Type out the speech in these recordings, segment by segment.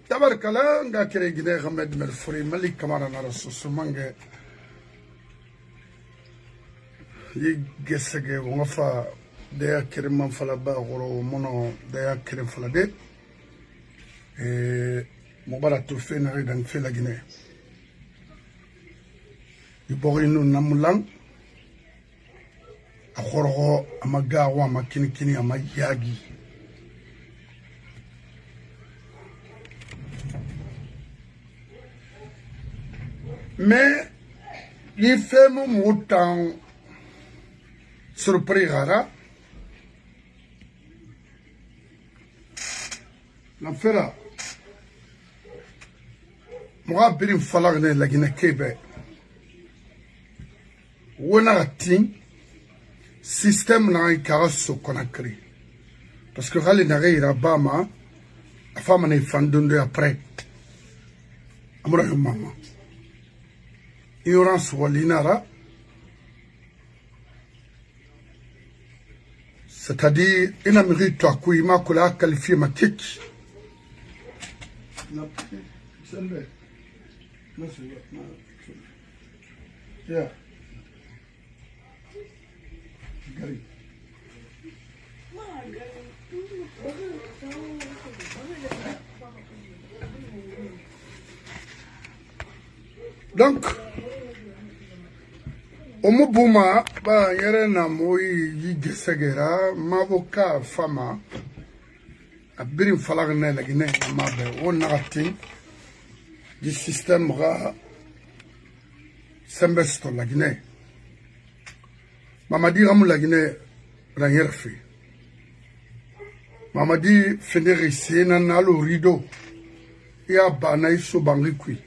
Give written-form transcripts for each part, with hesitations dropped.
tabarkala nga kere gine Ahmed Merfuri Malik Kamara na rasu mange yi gesege ngafa daya kere man fala ba goro mono daya kere fala de mobala to fe na dan fe la gine iborinu namulang akhoro amaga wa makini amayagi mais il fait mon mouton surpris rara la fera moi birim falagne la gine kebe wona tin système na ikaraso konakri parce que rale na reira bama afama na fandondo après amura mama ignorance walinara c'est-à-dire ina mérite à kuima kula qualifié ma kiki yeah Gary. Donc Omubuma ba yere na moyi yigesegera mavoka fama abirin falagne la gine mabe onati du système ra sembesto la gine Mamadi ramou la Guinée ranyerfi. Mamadi finir ici na lo rideau. Ya bana iso bangikui.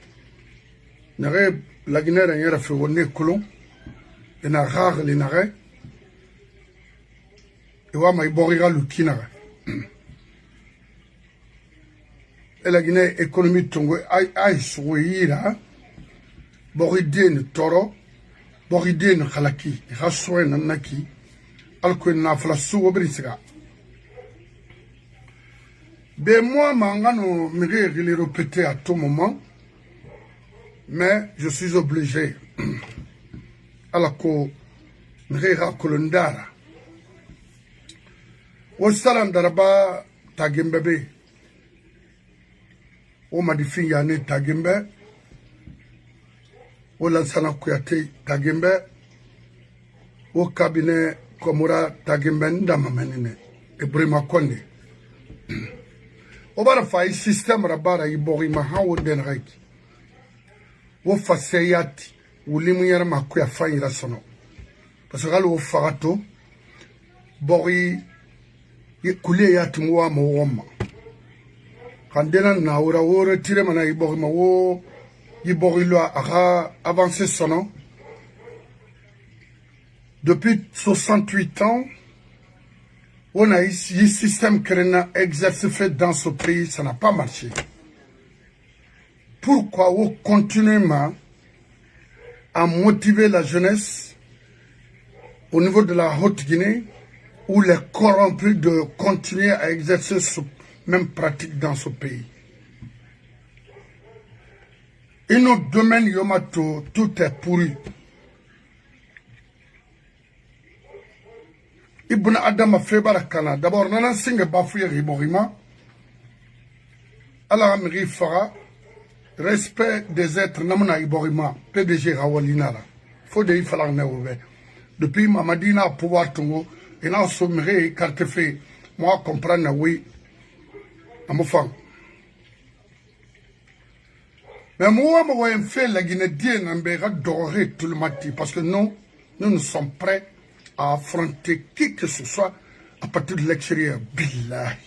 Nare la Guinée ranyerfi wone kolon. Ena rare le nare. Ewa ma iborira lukinare. Et la Guinée économie tongo ay soyira. Boridine toro. Boridine khalaki, rassouen nanaki, alkouen na flassou obrisiga. Ben moi, mangano mire les répéter à tout moment, mais je suis obligé. Alako mire kolondara. Wasalam daraba tagimbebe. O madifin yane tagimbe. Ola sana kuyate tagimbe o cabinet komura tagimbe ndama menine Ibrahima Konde o bara fay système rabara ibori ma hawo den reki o faseyati ulimu yara makuya fayira sono parce que o farato bori kule yati mwa mo woma kandena na ora wora tire mana ibori ma wo Iborilo a avancé son nom. Depuis 68 ans, on a ici un système qui a exercé dans ce pays, ça n'a pas marché. Pourquoi on continue à motiver la jeunesse au niveau de la Haute-Guinée ou les corrompus de continuer à exercer cette même pratique dans ce pays? Et nos domaines yomato, tout est pourri. Ibn Adam a fait barakana. D'abord, nana singe bafouye riborima. Allah amiri fara. Respect des êtres namuna iborima. PDG Rawalinara. Faut de yifala neouve. Depuis Mamadina pouvoir tongo. Et n'a sommerie carte fait. Moi comprendre oui. Amofang. Mais moi, je fais la Guinée-Dienne doré tout le matin parce que nous sommes prêts à affronter qui que ce soit à partir de l'extérieur. Billahi.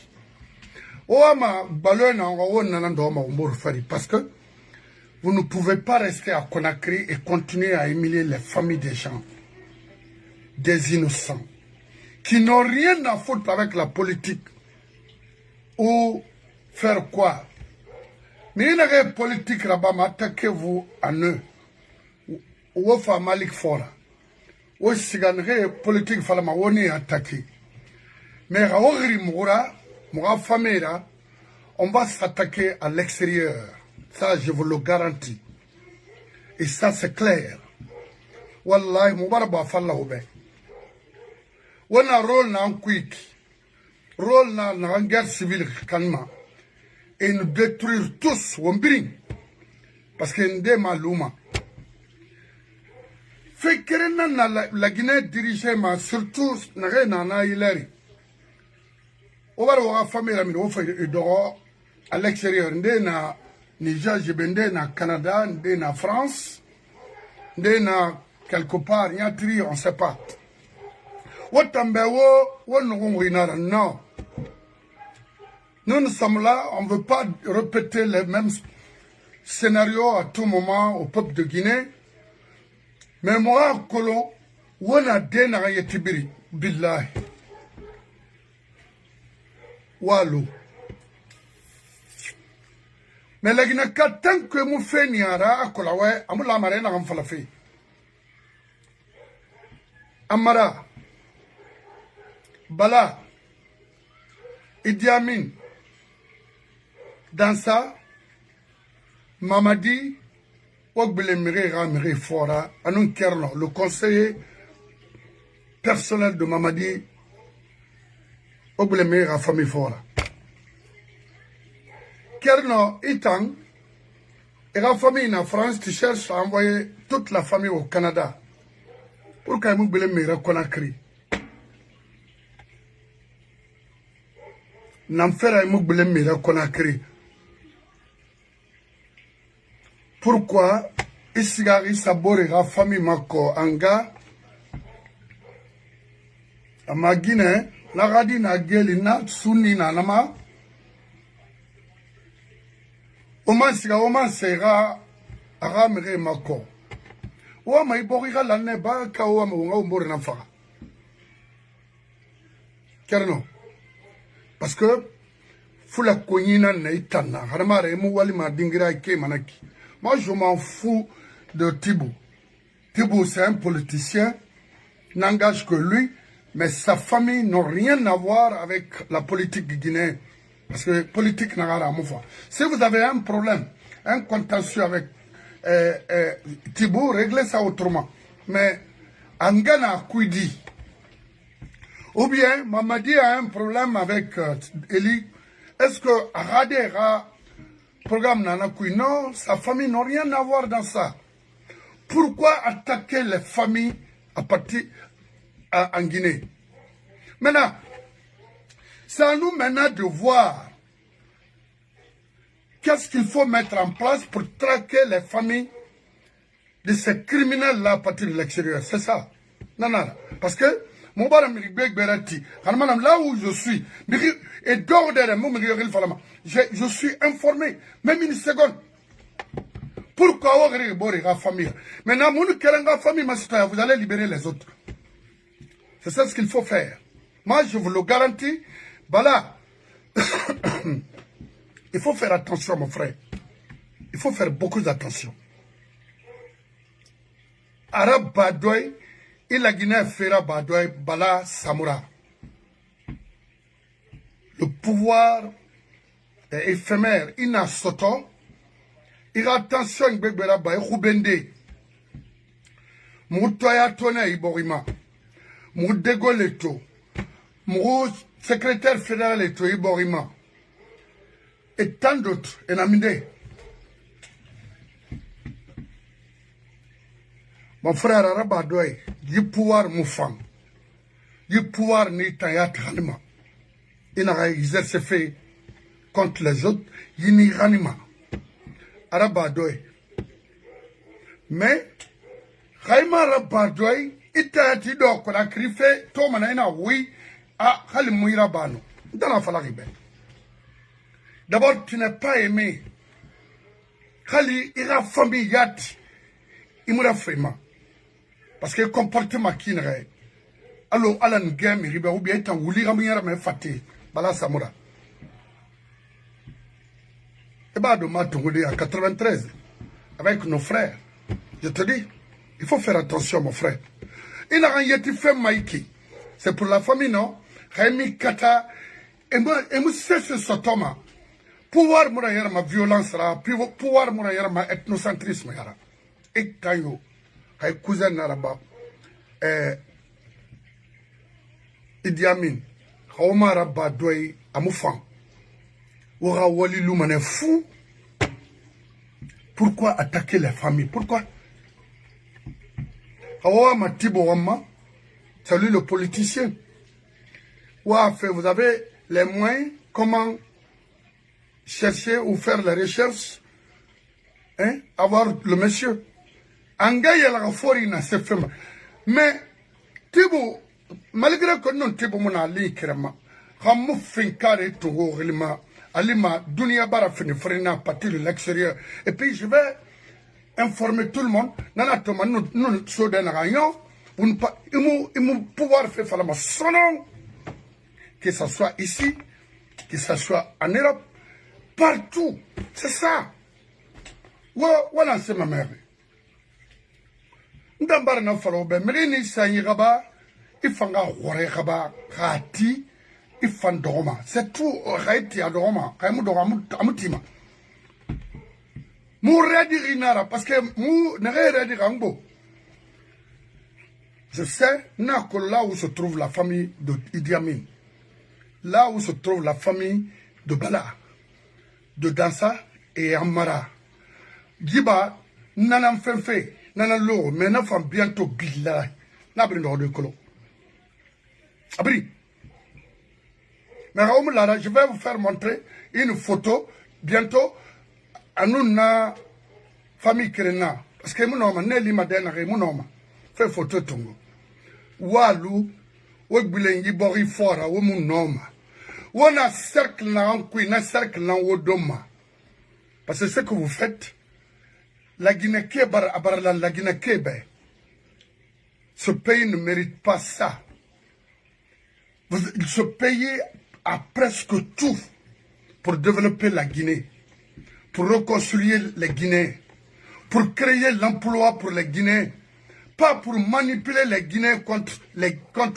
Parce que vous ne pouvez pas rester à Conakry et continuer à humilier les familles des gens, des innocents, qui n'ont rien à foutre avec la politique. Ou faire quoi? Mais il y a une politique là-bas, attaquez-vous à eux. Ou fa Malik Fora. Ou si vous avez une politique, il faut attaquer. Mais Raori Moura, Moura Famera, on va s'attaquer à l'extérieur. Ça, je vous le garantis. Et ça, c'est clair. Wallahi, Moubaraba Falla Oube. On a un rôle en quick. Rôle en guerre civile, calmement. Et nous détruire tous, Wombiring. Parce que nous sommes Luma. Fait que la Guinée dirigée, surtout, Nana Hilary. On va voir la famille, on va à l'extérieur. Ndena Niger, Jibende, na Canada, na France, na quelque part, il y a tri, on ne sait pas. Non. Nous sommes là, on ne veut pas répéter les mêmes scénarios à tout moment au peuple de Guinée. Mais moi, Colon, on a des Nagayetibiri, Billahi. Walou. Mais la Guinée, tant que nous faisons Niara, à Kolawe, à la marine, à Mfalafi. Amara, Bala, Idi Amin, Dansa, Mamadi, Ogbele Mire Fora, Anun Kerno, le conseiller personnel de Mamadi, Ogbele Mire Famille Fora. Kerno Itang, et la famille en France, tu cherches à envoyer toute la famille au Canada. Pour qu'il y ait un mire Conakry. N'enfer un mire Conakry. Pourquoi Isigari Sabori la famille Mako Anga à ma Guinée, la radina Gelina, Sunni Nanama. Oman sera aramere Mako. Ouama iborira la neba ka ouama unga umori namfara. Kerno. Parce que fula konyina neitana. Haramare emu wali madingira ike manaki. Moi je m'en fous de Tibou. Tibou c'est un politicien, n'engage que lui, mais sa famille n'a rien à voir avec la politique guinéenne. Parce que politique n'a rien à voir. Si vous avez un problème, un contentieux avec Tibou, réglez ça autrement. Mais Angana Kouidi, ou bien Mamadi a un problème avec Eli, est-ce que Radera programme Nana Koui? Non, sa famille n'a rien à voir dans ça. Pourquoi attaquer les familles à partir en Guinée? Maintenant, c'est à nous maintenant de voir qu'est-ce qu'il faut mettre en place pour traquer les familles de ces criminels-là à partir de l'extérieur. C'est ça. Non, non. Parce que, là où je suis, je suis informé, même une seconde. Pourquoi la famille? Maintenant, vous allez libérer les autres. C'est ça ce qu'il faut faire. Moi, je vous le garantis. Voilà. Il faut faire attention, mon frère. Il faut faire beaucoup d'attention. Arabe Badoy, il a Guinée Fera Badoy, Bala Samoura. Le pouvoir est éphémère. Il n'a soto. Il a attention, il a Roubende. Moutoya Tone Iborima. Moudego Leto. Mou secrétaire fédéral Leto Iborima. Et tant d'autres, et Namide. Mon frère Arabe Adoy, il pouvoir moufang. Il pouvoir ni tayat ranima. Il n'a exercé fait contre les autres, il n'y ranima. Arabe Adoy. Mais, Raima Arabe Adoy, il t'a dit donc qu'on a crié, Tomanaina, oui, à Halimouira Bano. Dans la Falaribe. D'abord, tu n'es pas aimé. Khali, il a famille yat. Il m'a fait mal. Parce que le comportement qui n'est pas. Alors, Alan Game, il ou bien tant Wouli Ramira me faté. Bala Samoura. Et bah, de Matouré à 93. Avec nos frères. Je te dis, il faut faire attention, mon frère. Il n'a rien fait Maïki. C'est pour la famille, non? Rémi Kata. Et moi, c'est ce Sotoma. pouvoir mura yara ma violence ra pouvoir mura yara ma ethnocentrisme yara e kayo hay cousin naraba Idi Amin Khawma rabba doy amufan Wara wali lumane fou. Pourquoi attaquer les familles? Pourquoi? Hawa Matibo Wama, salut le politicien. Vous avez les moyens, comment chercher ou faire la recherche, hein, avoir le monsieur. Anga yala forina se fema. Mais Tibo, malgré que non Tibo mona li krema, hamu finkare tungo relima. Alima, Dunia Bara Frina, partir de l'extérieur. Et puis je vais informer tout le monde. Nana Thomas, nous sommes dans rayon. Nous pouvoir faire falama sonon. Que ce soit ici, que ce soit en Europe, partout. C'est ça. Voilà, c'est ma mère. Ndambara na falo be mrini sanyi gaba ifanga hore gaba khati. C'est tout Haïti à Doroma. Amutima. Mou parce que mou ne je sais, là où se trouve la famille de Idi Amin, là où se trouve la famille de Bala, de Dansa et Amara. Giba, nanam fenfe, nanalo, mais n'a femme bientôt Bila, n'a pris de colo. Abri. Mais je vais vous faire montrer une photo bientôt à nous, famille Kerena. Parce que mon nom, Nelly Madena, mon nom, fait photo tongo. Walou, Wogbilengi Bori Fora, ou mon nom. Ou on a cercle là en couille, na cercle là en Wodoma. Parce que ce que vous faites, la Guinée-Kébar, la Guinée-Kébar, ce pays ne mérite pas ça. Ce pays a presque tout pour développer la Guinée, pour reconstruire les Guinéens, pour créer l'emploi pour les Guinéens, pas pour manipuler les Guinéens contre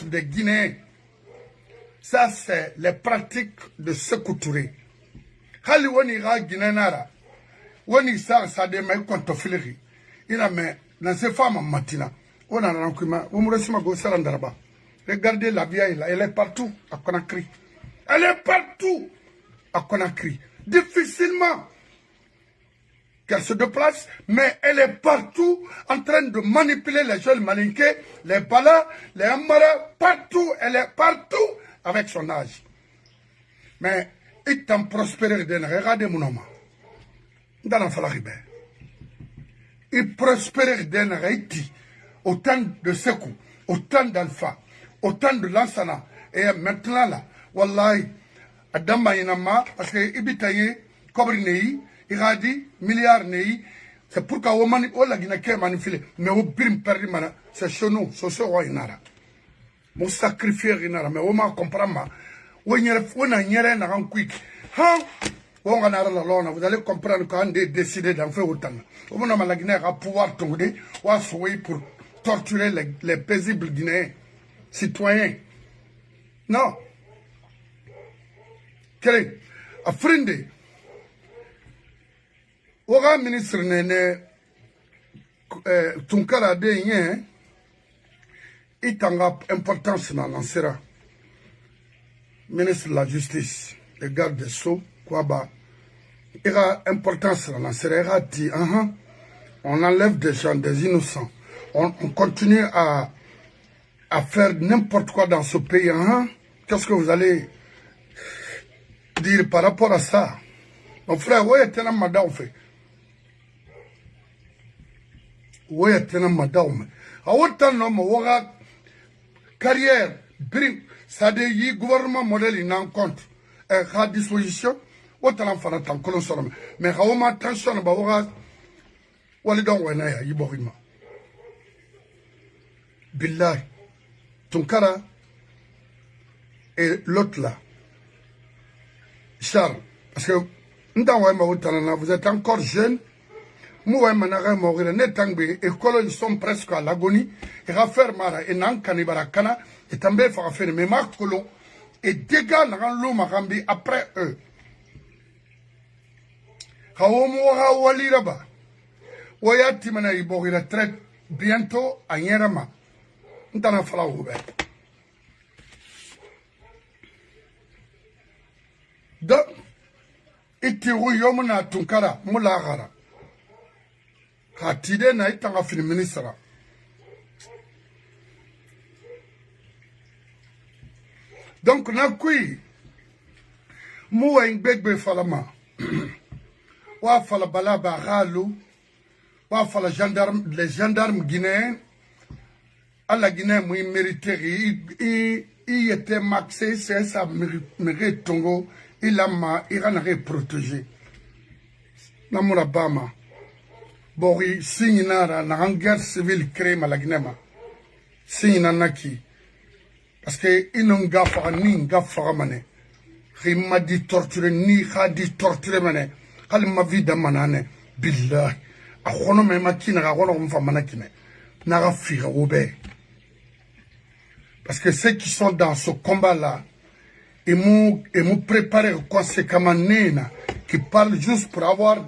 des Guinéens. Ça, c'est les pratiques de Sékou Touré. Hali wani ga Guinénara, wani sa de mai contre Fileri. Il a mis dans ces femmes matina. On a un document, on me reçoit go salandaraba. Regardez la vieille là, elle est partout à Conakry. Elle est partout à Conakry. Difficilement qu'elle se déplace, mais elle est partout en train de manipuler les jeunes malinqués, les Bala, les Amara, partout. Elle est partout avec son âge. Mais il t'en prospère de regardez mon homme. Dans la Falaribe. Il prospère d'un Haïti, autant de Sékou, autant d'Alpha, autant de Lansana. Et maintenant là, Wallahi, Adama Inama, parce que Ibitaye, Kobri Nei, Iradi, milliard Nei, c'est pourquoi on la Guinée manipulé, mais au brim perdu, c'est chez nous, c'est ce roi Inara. Mon sacrifié Inara, mais on m'a compris, on a n'y un quick. On a la loi, vous allez comprendre quand on décide d'en faire autant. On a la Guinée à pouvoir tomber, ou à souhaiter pour torturer les paisibles Guinéens, citoyens. Non. Quel a friendé Oga ministre Nene Tunkara de yen itanga importance na lancera ministre de la justice le garde des sceaux quoi ba ira importance na lancera ira dit on enlève des gens des innocents on continue à faire n'importe quoi dans ce pays qu'est-ce que vous allez dire par rapport à ça? Mon frère, où est un madame fait? Où est un madame? À autant d'hommes, où carrière, ça dit, le gouvernement modèle il en compte, à disposition, autant d'enfants en colon sur le mais à au attention, où est donc on est, Iborima. Billah, ton cara et l'autre là. Charles, parce que vous êtes encore jeune, ils sont presque à l'agonie, et faire mara et nan kanibarakana, et tambe faire mais marcolon, et dégâts dans l'eau marambi après eux. Kawomo ha waliraba. Wayati mana ibogi retraite bientôt à Nyerama. Ntana fala ube. Donc, itiru yomuna tunkara mulagara. Katide na itanga fini ministra. Donc, na kui muwa ingbegbe falama. Wa fala balaba ralu. Wa fala gendarme, les gendarmes guinéens. À la Guinée, moi, il était maxé, c'est ça, mérite Tongo. Il en a protégé. Namoura Bama. Bori, signe nara, na guerre civile créée à la Guinée. Signe nanaki. Parce que ils n'ont pas ni gaffa mané. Il m'a dit torturer, ni a dit torturer mané. Quand ma vie d'amanane, billah. A khono me makina, a khono mfa manakine. Nara fira oube. Parce que ceux qui sont dans ce combat-là, ils m'ont préparé conséquemment, qui parlent juste pour avoir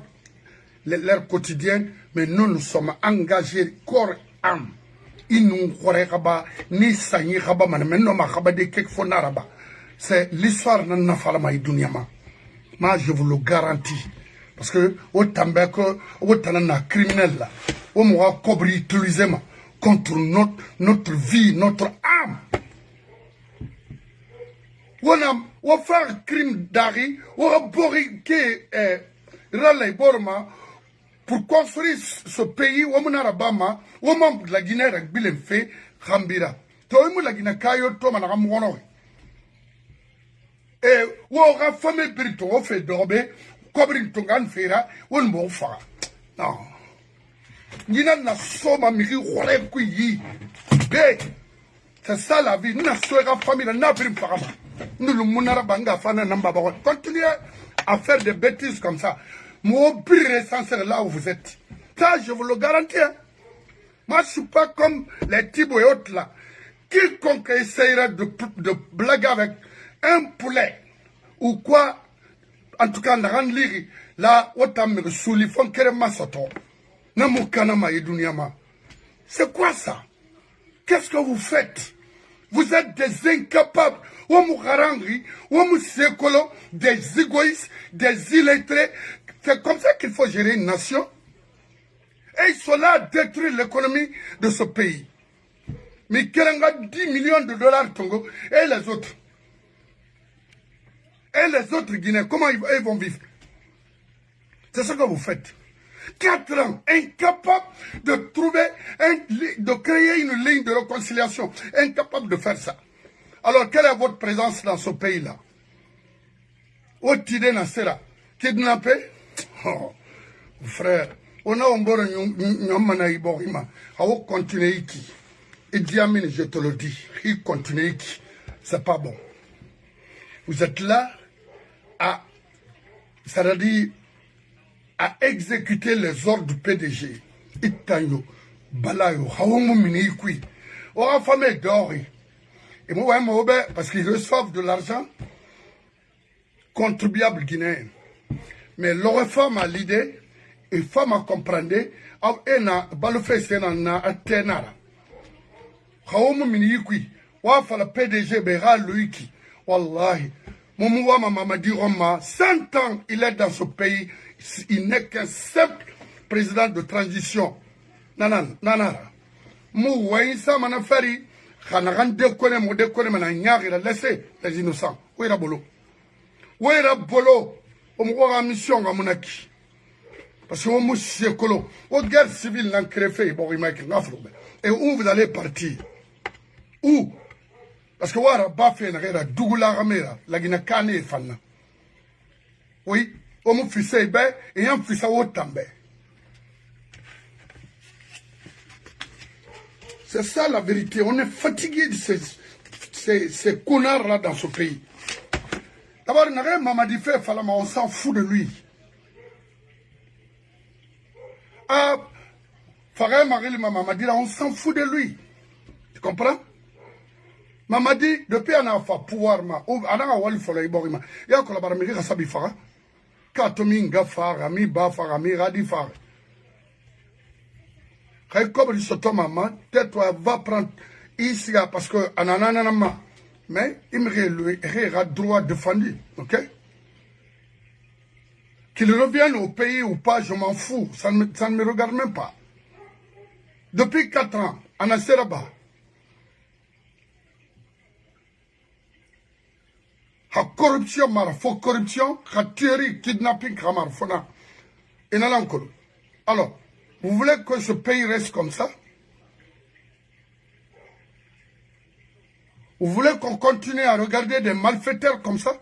leur quotidien, mais nous sommes engagés corps et âme. Ils nous croient ni sanyi khaba man mais non ma khaba de kek fonaraba. C'est l'histoire de Nafalama et Dunyama. Moi je vous le garantis. Parce que autant que autant na criminel là, au moins cobri utilisé contre notre vie, notre âme. On a fait un crime d'Ari, on a boré Raleigh Borma pour construire ce pays, on a Rabama, on a la Guinée avec Bilemfe, Rambira. Toi, la Guinée, Kayo, Thomas, Ramono. Et on a famé Brito, on fait dorber, Cobrin Tongan Fera, on m'en fera. Non. Nina na soma miri rôle kuyi. C'est ça la vie. Nous sommes en famille, nous sommes parents. Nous continuez à faire des bêtises comme ça. Mon pire sincère là où vous êtes. Ça, je vous le garantis. Hein. Moi, je ne suis pas comme les Thibaut et autres là. Quiconque essayera de blaguer avec un poulet ou quoi, en tout cas, on a lire là, autant me soulifon kerema soto. C'est quoi ça? Qu'est-ce que vous faites? Vous êtes des incapables, des égoïstes, des illettrés. C'est comme ça qu'il faut gérer une nation. Et ils sont là à détruire l'économie de ce pays. Mais quel a 10 millions de dollars Tongo et les autres? Et les autres Guinéens, comment ils vont vivre? C'est ce que vous faites. 4 ans, incapable de trouver, de créer une ligne de réconciliation. Incapable de faire ça. Alors, quelle est votre présence dans ce pays-là? Otide Nasera, kidnappé? Oh, frère, on a encore un iborima. On continue ici. Et Diamine, je te le dis, il continue ici. C'est pas bon. Vous êtes là à, ça veut dire, à exécuter les ordres du PDG. Itanyo, Balayo, Haomo Minikui. On a famé d'ori. Et moi, parce qu'ils reçoivent de l'argent contribuable guinéen. Mais leur femme a l'idée, et femme a comprendre, et na balofé na atenara. Haomo Minikui. Wa fa le PDG Béra Luiki. Wallahi. Moumouwa Mamadi Roma, 100 ans, il est dans ce pays. Il n'est qu'un simple président de transition. Nanara. Mououwa Issa Manafari, Khanaran Dekone, Modekone, Mananyar, il a laissé les innocents. Où est la bolo? Où est la bolo? On m'a mission à Monaki. Parce que on m'a colo. Aux guerres civiles, l'an créé, et où vous allez partir? Où? Parce que Wara Bafé n'a rien Dougoula Ramera, la Guinée Kane Fana. Oui, on m'a fait ça et on fait ça au També. C'est ça la vérité. On est fatigué de ces connards-là dans ce pays. D'abord, il n'a rien Mamadi fait, on s'en fout de lui. Ah, Farah Maril Mamadi, on s'en fout de lui. Tu comprends? Mamadi, depuis qu'on a fait pouvoir, on a eu le iborima. Il y a collaboré avec Sabi Farah. katomi ngafara mi bafara mi radifara. Comme il se tombe maman, tais-toi, va prendre ici parce que anananama. Mais il me droit défendu, ok? Qu'il revienne au pays ou pas, je m'en fous, ça ne me regarde même pas. Depuis 4 ans, en Seraba, la corruption, la faux corruption, la tuerie, kidnapping, la fona. Et non encore. Alors, vous voulez que ce pays reste comme ça? Vous voulez qu'on continue à regarder des malfaiteurs comme ça?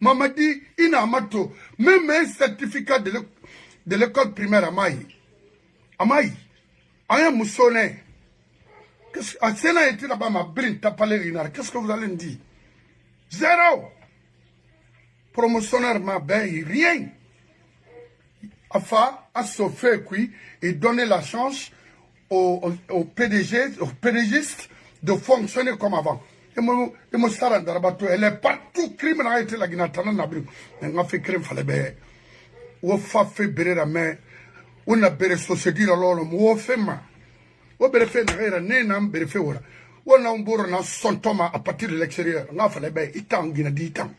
Mamadi, Inamato, même un certificat de l'école primaire à Maï. Amaï, Aya Moussone. Sénat était là-bas, ma brille, tapalé rinar. Qu'est-ce que vous allez me dire? Zéro. Promotionnaire, ma belle, rien. Afa, à Sofé, et donner la chance aux PDGistes de fonctionner comme avant. Et moi, elle est partout, crime n'a été la guinatana n'abri. Elle a fait crime, fallait bien. Ou fait bérer la main. On a béré société là, ou fait ma. Ou béré fait n'a rien, béré fait ou là. Ou on a un bourreau dans son toma à partir de l'extérieur. On a fait bien, il t'a en guinée dit tant.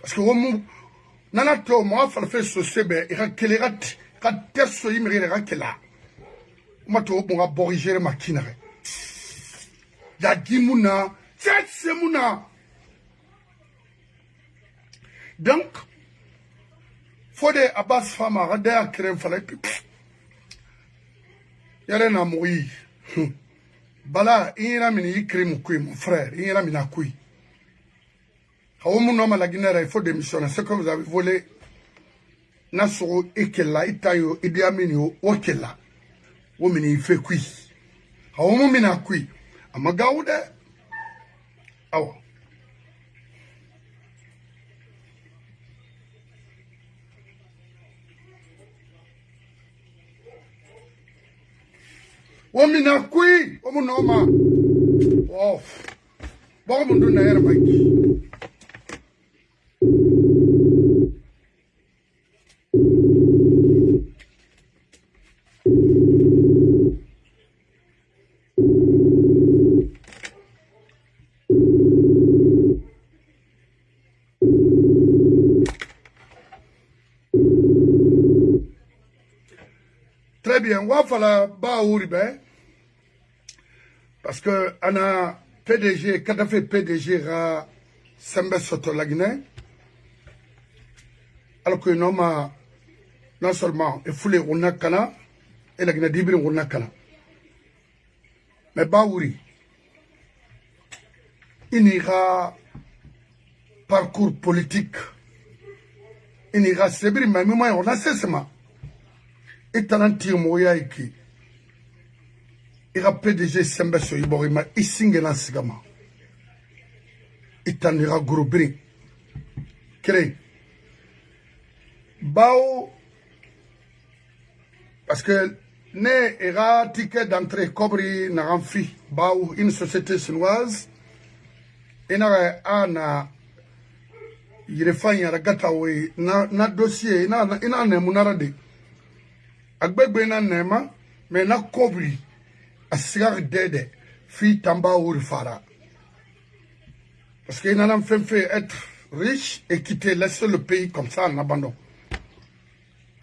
Parce que au nana to moi fallait faire société, ben, il a quel rat, quand terre soit il me rira qu'elle a. Moi, tu vas borriger ma kinare. Ya Gimouna, c'est Mouna. Donc, faut des Abbas Fama, Radea Krem Falek. Yaren a moui. Bala, il y a mini crime ou mon frère, il y a mina kui. Haoumou la Guinée, il faut démissionner. Ce que vous avez volé, Nassoro Ekela, Itayo, Idi Aminio, Okela. Womini fait kui. Haoumou mina kui. Amagaude. Awa. Womina kui. Womunoma. Oh. Bon, mon donne à Mike. Très bien, Wafala Baouribe, parce que Anna PDG, quand on fait PDG, ra Sembe Soto la Guinée, alors que non seulement il foulait on a Kana, et la Guinée d'Ibri on a Kana. Mais Baouri, il ira parcours politique, il ira Sebri, mais moi on a cessement. Et talentir moya iki ira PDG sembe so iborima isingela sigama itanira grobri cré bao parce que ne ira ticket d'entrée cobri na ramfi bao une société chinoise ina ana yirefanya ragata we na dossier ina ne munarade agbegbe na nema mais na kobri asigar dede fi tamba ou fara parce que n'a fait être riche et quitter laisser le pays comme ça en abandon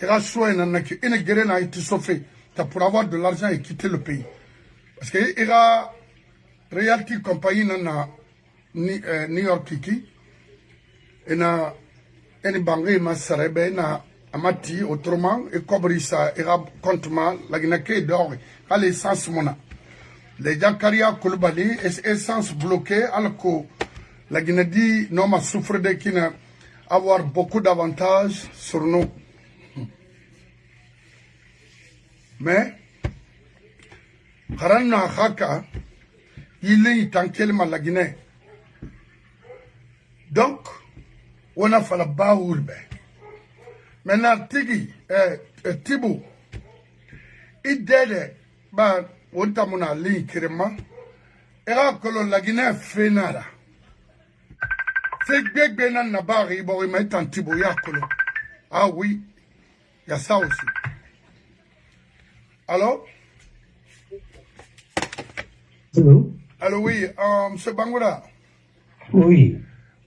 il a choisi une guerre a été sauvée pour avoir de l'argent et quitter le pays parce que il a realty compagnie na New York kiki et na une banque ma sarebe na amati autrement et cobrissa et compte mal la guinée d'or à l'essence mona les Jakaria Koulibaly essence bloquée alors que la Guinée dit non ma souffre de qui avoir beaucoup d'avantages sur nous mais Harana Haka il est en quel la Guinée donc on a fait la baoulbe. Maintenant, Tigi, Tibou, il dede, bah, on t'a mon ali, kirema, et là, que la Guinée fait nada. C'est bébé nan nabari, bon, il m'a été antiboya kolo. Ah oui, il y a ça aussi. Allô? Allô? Allô, oui, M. Bangoura. Oui.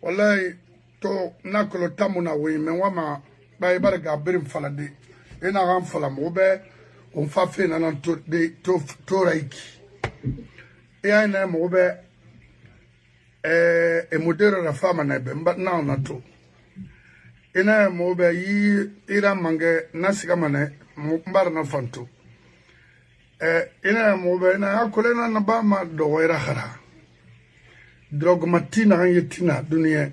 Wallahi, to nakolo tamuna oui, mais wama, ba ibara gabirim falade. Ena ram falam, oube, on fa fe nanan to raiki. E aina moube, e modero la fama nebe, mbat na ona to. Ena moube, ira mange, nasiga mane, mbar na fanto. Ina moube, ina akole na nabama do ira khara. Drogue matina yetina dunia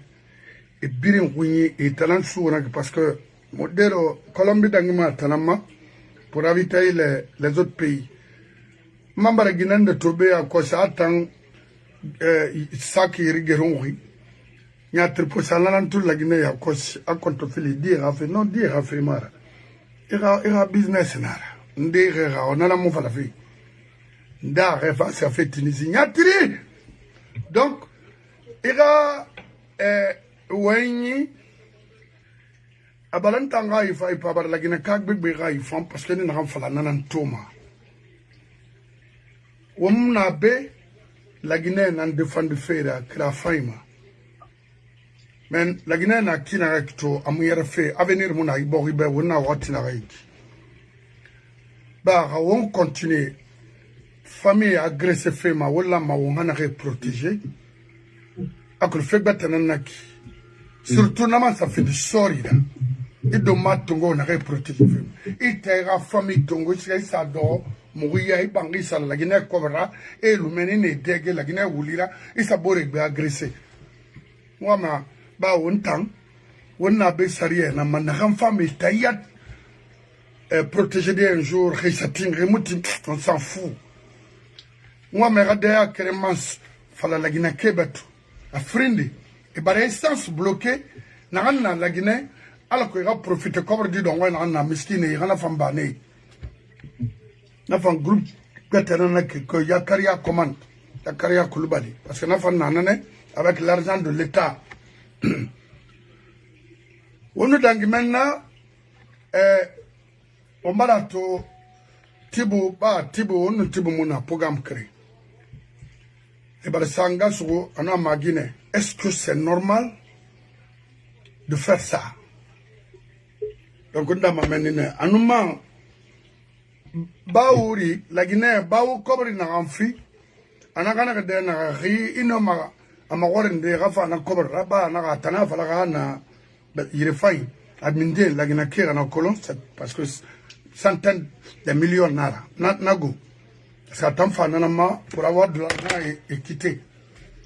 e birin kunyi e talan soura parce que modelo Colombie d'angima tanama pour ravitailler les autres pays. Mambara Guinée de Tobé à quoi ça attend saki rigeronri. Il y a tripo salalan tout la Guinée à quoi à contrefili dire a fait non dire a fait mara. Ira business nara. Ndera on a la mo fala fi. Nda refa ça fait Tunisie. Nyatri. Donc ira wenyi abalantanga ifa ipabar lagina kagbe ga ifam parce que ni na fala nanan toma womna be lagina nan defend fera kra faima men lagina na kina rekto amuyere fe avenir muna ibori be wona watina raiki ba on continue famille agressée fema wala ma wona protéger akul fekba tananaki surtout naman ça fait du sorida et de matongo na protéger et tera famille tongo c'est ça do mourir bangi ça la Guinée cobra et lumene ne dege la Guinée wulira et ça bore be agressé moi ma ba wontan wonna be sariya na man na famille tayat protéger un jour resating remuti on s'en fout moi me radea kremans fala la Guinée kebetu a frindi et par instance bloqué na la Guinée alors qu'il va profiter comme dit donc on a miskine il a fambane na fan groupe gaterana que ya carrière commande la carrière Koulibaly parce que na fan nanane avec l'argent de l'État on nous dangi maintenant on barato tibu on tibu mona programme créé et par sanga sur ana magine est-ce que c'est normal de faire ça donc on a mamenine anuma baouri la Guinée bao kobri na amfi anagana de na ri inoma amagore de rafa na kobri raba na tana fala na irefai adminde la Guinée kera na colon parce que centaines de millions nara nago ça t'en fait nanama pour avoir de l'argent et quitter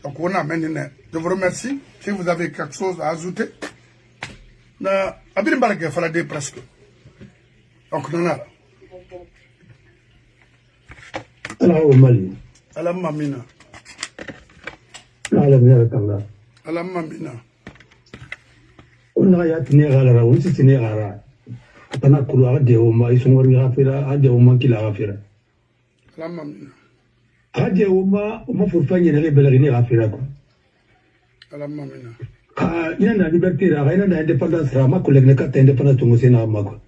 donc on a maintenant je vous remercie si vous avez quelque chose à ajouter na abin barake fala de presque donc nana Alors au Mali. Alamma mina. Alamma mina. On a yatinera on si tinera. Tana kulu de oma isongori rafira ade oma kila rafira. Alamma mina. Ade oma furfanye ne belerine rafira ko. Alamma mina. Ina na liberté ra ina na indépendance ra ma collègue ne kata indépendance to ngosena mako.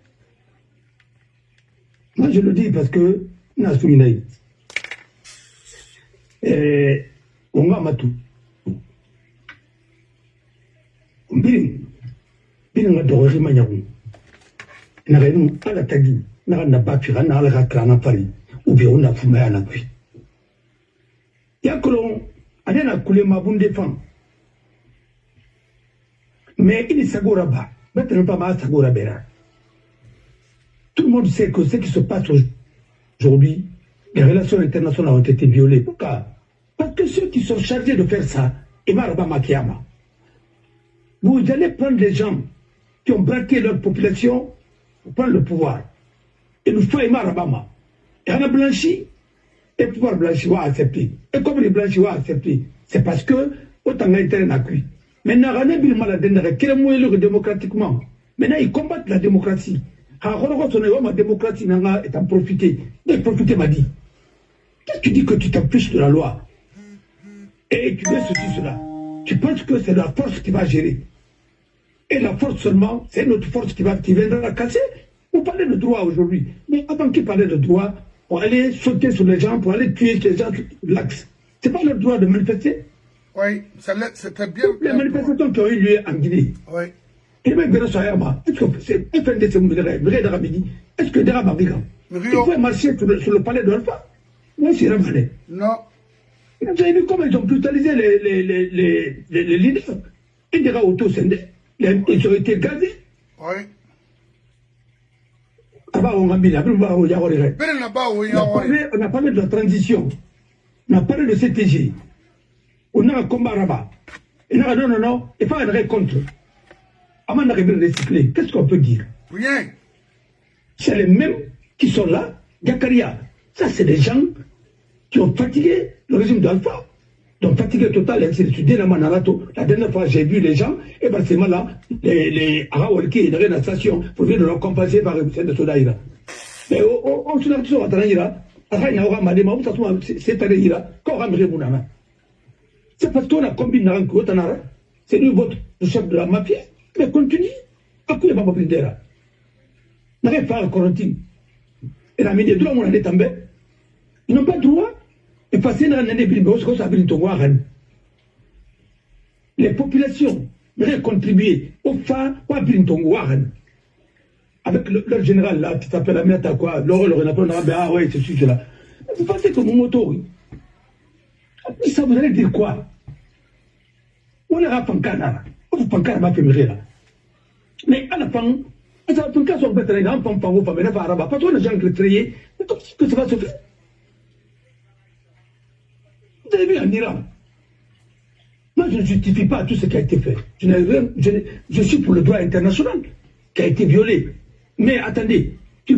Moi je le dis parce que na souminaï. On va matu. Bin nga dogori manyaku. Na renu ala tagi na na bafira na ala kana pari. Ubi ona fuma ya na kwi. Ya kolon adena kule mabunde fam. Mais il s'agora ba. Maintenant pas ma s'agora bera. Tout le monde sait que ce qui se passe aujourd'hui, les relations internationales ont été violées. Pourquoi? Parce que ceux qui sont chargés de faire ça, vous allez prendre les gens qui ont braqué leur population pour prendre le pouvoir. Et nous faisons Rabama. Et on a blanchi, et le pouvoir blanchi va accepter. Et comme les blanchis vont accepter, c'est parce que autant d'intérêt n'a cuit. Maintenant, on a bien mal à dire démocratiquement. Maintenant, ils combattent la démocratie. La démocratie est en profiter. De profiter m'a dit. Qu'est-ce que tu dis que tu t'appuies de la loi? Et tu veux ceci, cela. tu penses que c'est la force qui va gérer. Et la force seulement, c'est notre force qui viendra casser. Vous parlez de droit aujourd'hui. Mais avant qu'ils parlaient de droit, pour aller sauter sur les gens, pour aller tuer les gens sur l'axe. C'est pas leur droit de manifester. Oui, c'était bien. Les manifestations qui ont eu lieu en Guinée. Oui. Et même Béra Soyama, est-ce que c'est est-ce que Dera Mabiga, il faut marcher sur le palais de l'Alpha? Moi, c'est Ramané. Non. Vous avez vu comment ils ont brutalisé les leaders. Ils Dera auto-scindés. Ils ont été gazés. Oui. On a parlé de la transition. On a parlé de CTG. On a un combat Rabat. Et non, il faut aller contre. Avant d'arriver à recycler, qu'est-ce qu'on peut dire? Rien. C'est les mêmes qui sont là. Yakaria. Ça, c'est des gens qui ont fatigué le régime d'Alpha. Ils ont fatigué Total et ainsi de suite. La dernière fois, j'ai vu les gens, et ben c'est là, les Arawalki, ils n'avaient pas de station pour venir leur compenser par le de Sodaïra. Mais on se l'a dit sur Atanaïra, c'est parce qu'on a combiné un coup, c'est lui votre chef de la mafia, mais continue. À quoi il va m'appeler là? N'arrête pas à Corintine. Et la mine de droit, on en est tombé. Ils n'ont pas le droit. Et passer dans l'année les populations devraient contribuer au phare ou à Brintonguaren. Avec leur général là, qui s'appelle Aminata quoi, ah ouais, c'est celui là. Vous pensez que mon moto, ça vous allez dire quoi? On a un pancana, on vous pancana m'a fait là. Mais à la fin, ça va pancana sur le terrain, on va pas faire arabe, parce qu'on a gens créés, mais comment est-ce que ça va se faire? Vous avez vu en Iran? Moi, je ne justifie pas tout ce qui a été fait. Je suis pour le droit international qui a été violé. Mais attendez, tu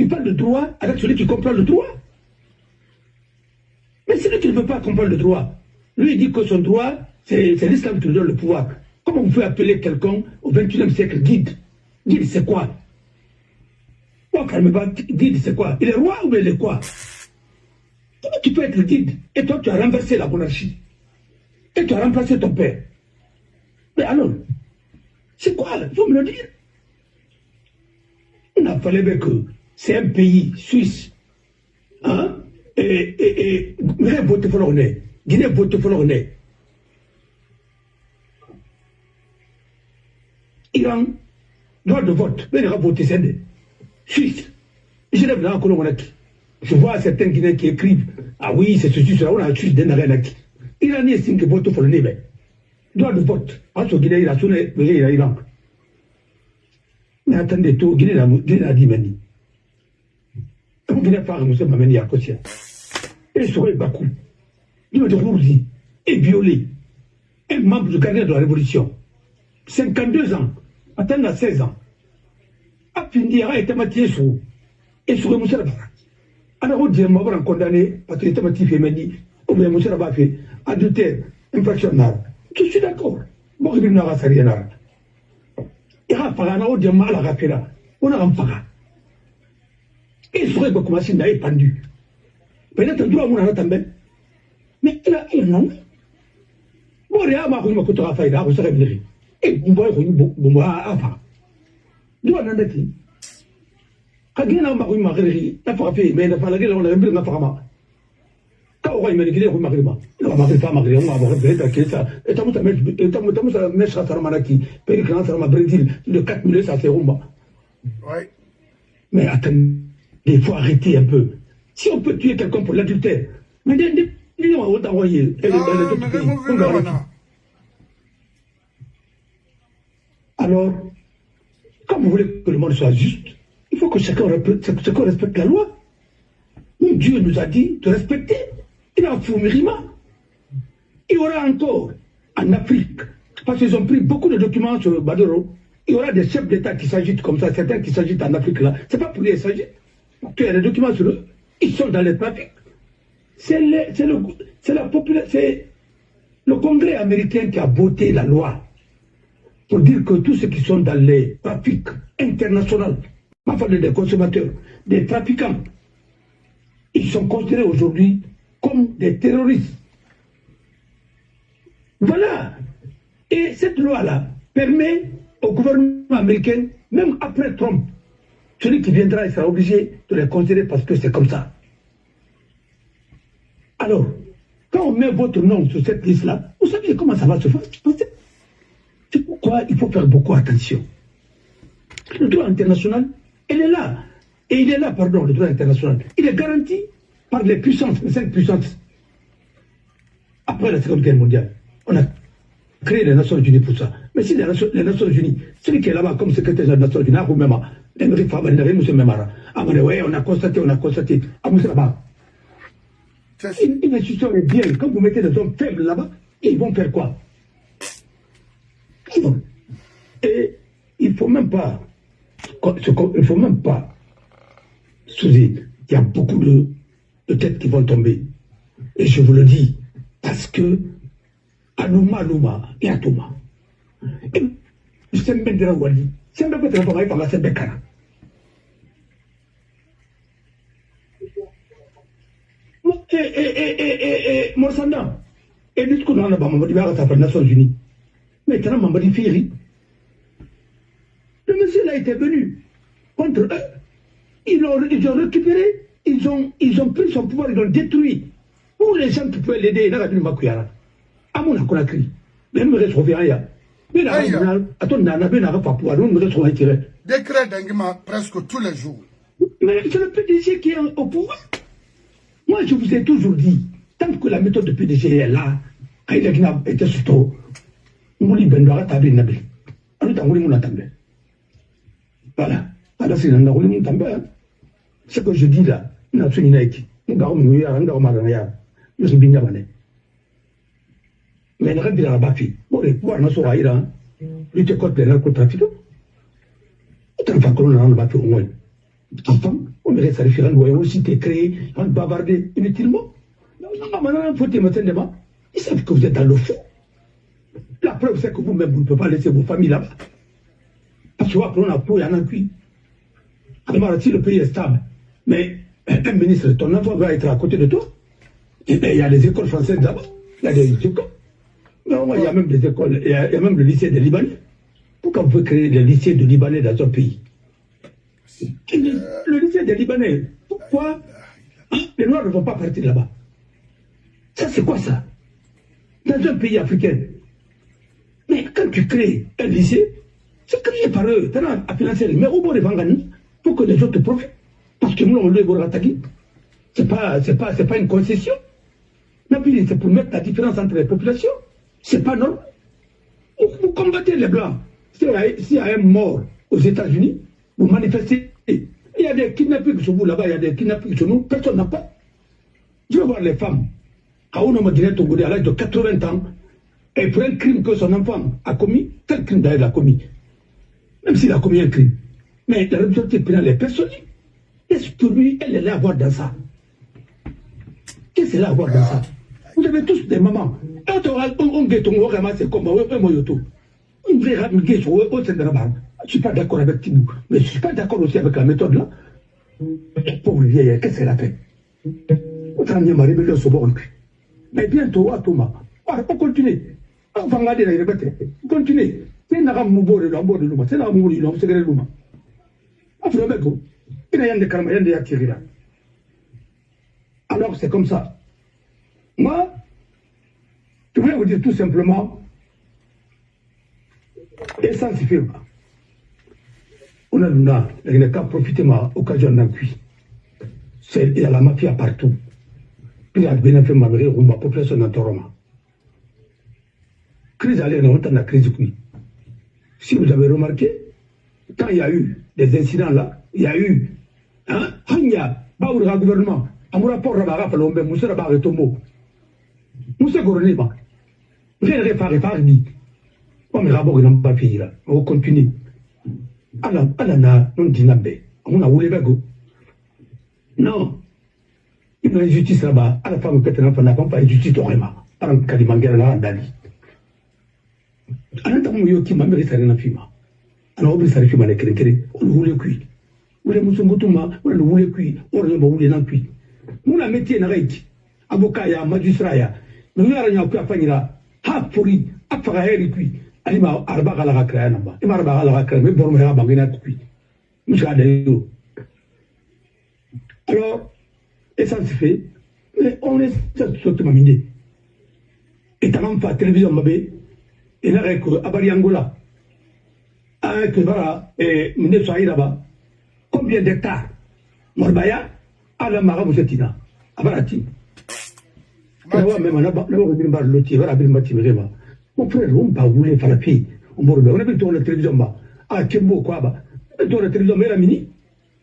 parles de droit avec celui qui comprend le droit. Mais celui qui ne veut pas comprendre le droit, lui il dit que son droit, c'est l'islam qui lui donne le pouvoir. Comment vous pouvez appeler quelqu'un au XXIe siècle guide? Guide, c'est quoi? Guide, c'est quoi? Il est roi ou il est quoi? Comment tu peux être le guide? Et toi, tu as renversé la monarchie. Et tu as remplacé ton père. Mais alors, c'est quoi? Il faut me le dire. On a fallu que c'est un pays suisse. Hein? Et vote pour l'honneur. Guinée vote pour l'honneur. Iran, droit de vote. Mais il a voté c'est Suisse. Je lève là encore je vois certains Guinéens qui écrivent ah oui, c'est ceci, cela, on a Suisse d'un arène. Iran est signe que vote pour l'honneur. Droit de vote. En ce Guinée, il a sonné, il a Iran. Mais attendez, tout, Guinée a dit Mani. Comme Guinée a fait, M. Mameni à Kosia. Et sur Bakou, il de Rourzi, est violé. Un membre du gardien de la Révolution. 52 ans, atteint à 16 ans. A fini à être maté sur. Et sur Moussa Rabara. Alors, on dit, on va condamner, parce qu'il était maté féminin, ou bien Moussa Rabara fait, adultère, infraction. Je suis d'accord. Bon, il n'y a pas de rien. Il y a un mal à rappeler. On a un faga. Et il serait beaucoup plus pendu. Peut-être un droit à mon attendant. Mais il a un nom. Bon, il y a un marron qui a fait là, vous serez venu. Et vous voyez, vous voyez, enfin. D'où on en est-il? Quand il y a un marron qui a fait, mais il a fallu qu'on ait un peu de femme. Quand on a eu une marron, il a fait femme, on a fait ça. Et tant que ça met sur la maladie, périculant sur ma Brésil, de 4 millions, ça fait rumba. Oui. Mais attendez, il faut arrêter un peu. Si on peut tuer quelqu'un pour l'adultère, mais on va envoyer. Alors, comme vous voulez que le monde soit juste, il faut que chacun respecte la loi. Dieu nous a dit de respecter. Il a Foumirima. Il y aura encore en Afrique, parce qu'ils ont pris beaucoup de documents sur Badoro, il y aura des chefs d'État qui s'agitent comme ça, certains qui s'agitent en Afrique là. C'est pas pour les s'agir. Il y a des documents sur eux. Ils sont dans les trafics. C'est le Congrès américain qui a voté la loi pour dire que tous ceux qui sont dans les trafics internationaux, enfin des consommateurs, des trafiquants, ils sont considérés aujourd'hui comme des terroristes. Voilà. Et cette loi-là permet au gouvernement américain, même après Trump, celui qui viendra, il sera obligé de les considérer parce que c'est comme ça. Alors, quand on met votre nom sur cette liste-là, vous savez comment ça va se faire. C'est pourquoi il faut faire beaucoup attention. Le droit international, il est là. Et il est là, pardon, le droit international. Il est garanti par les puissances, les 5 puissances. Après la Seconde Guerre mondiale, on a créé les Nations Unies pour ça. Mais si les Nations Unies, celui qui est là-bas comme secrétaire des Nations Unies, on a constaté, une institution est bien. Quand vous mettez des hommes faibles là-bas, ils vont faire quoi? Et il ne faut même pas, il y a beaucoup de têtes qui vont tomber. Et je vous le dis, parce que Anouma et Atoma. Et je sais même dire Wali, c'est même pas de travailler par la Sebekana. Morsanda, et du coup, on a pas mamadi à les Nations Unies. Mais tu as mamadi Firi. Le monsieur là était venu contre eux. Ils ont récupéré, ils ont pris son pouvoir, ils l'ont détruit. Pour les gens qui pouvaient l'aider, ils n'ont pas pu m'accueillir. À mon accolacri, même me retrouver ailleurs. Mais à ton nana, ben n'avait pas pouvoir, nous me retrouvons tiré. Décret d'Angima presque tous les jours. Mais c'est le PDG qui est au pouvoir. Moi, je vous ai toujours dit, tant que la méthode de PDG est là, quand il a été surtout, Mouli Bendora Tabi Nabi. Voilà. Ce que je dis là, mais il reste la bafie. Bon, les pouvoirs ne sont pas là. Lutter contre les narcotrafiquants. On ne va pas le bafie au moins. Enfin, on me reste à référer aussi t'es créé, on va bavarder inutilement. Non, maintenant, il faut te mettre devant. Ils savent que vous êtes dans le fond. La preuve, c'est que vous-même, vous ne pouvez pas laisser vos familles là-bas. Parce que après, on a pour, il y en a cuit. Alors, si le pays est stable, mais un ministre, ton enfant va être à côté de toi. Et bien, il y a des écoles françaises là-bas. Il y a des écoles. Non, il y a même des écoles, il y a même le lycée des Libanais. Pourquoi vous pouvez créer le lycée de Libanais dans un pays? Le lycée des Libanais, pourquoi les Noirs ne vont pas partir là-bas? Ça, c'est quoi ça? Dans un pays africain. Mais quand tu crées un lycée, c'est créé par eux, à financer. Mais au bout des Vangani, pour que les autres profitent. Parce que nous, on le Goratagi. C'est pas une concession. Mais puis, c'est pour mettre la différence entre les populations. C'est pas normal. Vous combattez les Blancs. S'il y a un mort aux États-Unis, vous manifestez. Il y a des kidnappings sur vous là-bas, il y a des kidnappings sur nous, personne n'a pas. Je veux voir les femmes. À à l'âge de 80 ans, et pour un crime que son enfant a commis, quel crime d'ailleurs il a commis? Même s'il a commis un crime. Mais la responsabilité pénale est personnelle. Qu'est-ce que lui, elle est là à voir dans ça? Qu'est-ce qu'elle est là à voir dans ça? Vous avez tous des mamans. Je ne suis pas d'accord avec Tibou, mais je ne suis pas d'accord aussi avec la méthode là. Pauvre vieille, qu'est-ce qu'elle a fait? Mais bientôt, à Thomas, on continue. On va regarder la répéter. Continuez. C'est un rambo de l'ambo de l'homme. C'est un rambo de l'homme, c'est le l'homme. Après, il y a des carmes, il y a des attirés là. Alors, c'est comme ça. Moi, je voulais vous dire tout simplement, essentiellement, on a l'una, il n'y a qu'à profiter de l'occasion d'un cuit. Il y a la mafia partout. Puis il y a bien fait ma population dans Toroma. Crise allée, on entend la crise cuit. Si vous avez remarqué, quand il y a eu des incidents là, il y a eu, Hanya, Baoura gouvernement, Amoura Port Rabara Palombe, Moussa Rabara Tombo, Moussa Goroneba, Rien Farifari, on est rabord, ils n'ont pas fini là, on continue. Alana, non dinabe, on a voulu bago. Non, il y a une justice là-bas, à la femme qui est un enfant, n'a pas de justice au Réma, par un Kalimangara là, Dali. Ananta Moyoki m'a mérité un afima. Alors, on s'est fait mal à quelqu'un, on voulait cuire. On voulait Moussongotuma, on voulait cuire, on voulait non cuire. Nous, la métier n'a rien. Avocat, magistrat, nous, il y a un peu à faire là. Ha, pourri, afaga heri kui alima arba kala ka créer namba ima arba kala ka créer mais bormo ya bangina kui muska de alors et ça se fait mais on est ça surtout maminde et tamam fa télévision mabé et là que abari angola que voilà et minde soira ba combien d'hectares morbaya ala maga musetina abarati Kawa même na ba na loti bara bin mati mema mon frère on ba voulait faire la fille on a vu dans la télévision ba ah kembo quoi ba dans la télévision mais la mini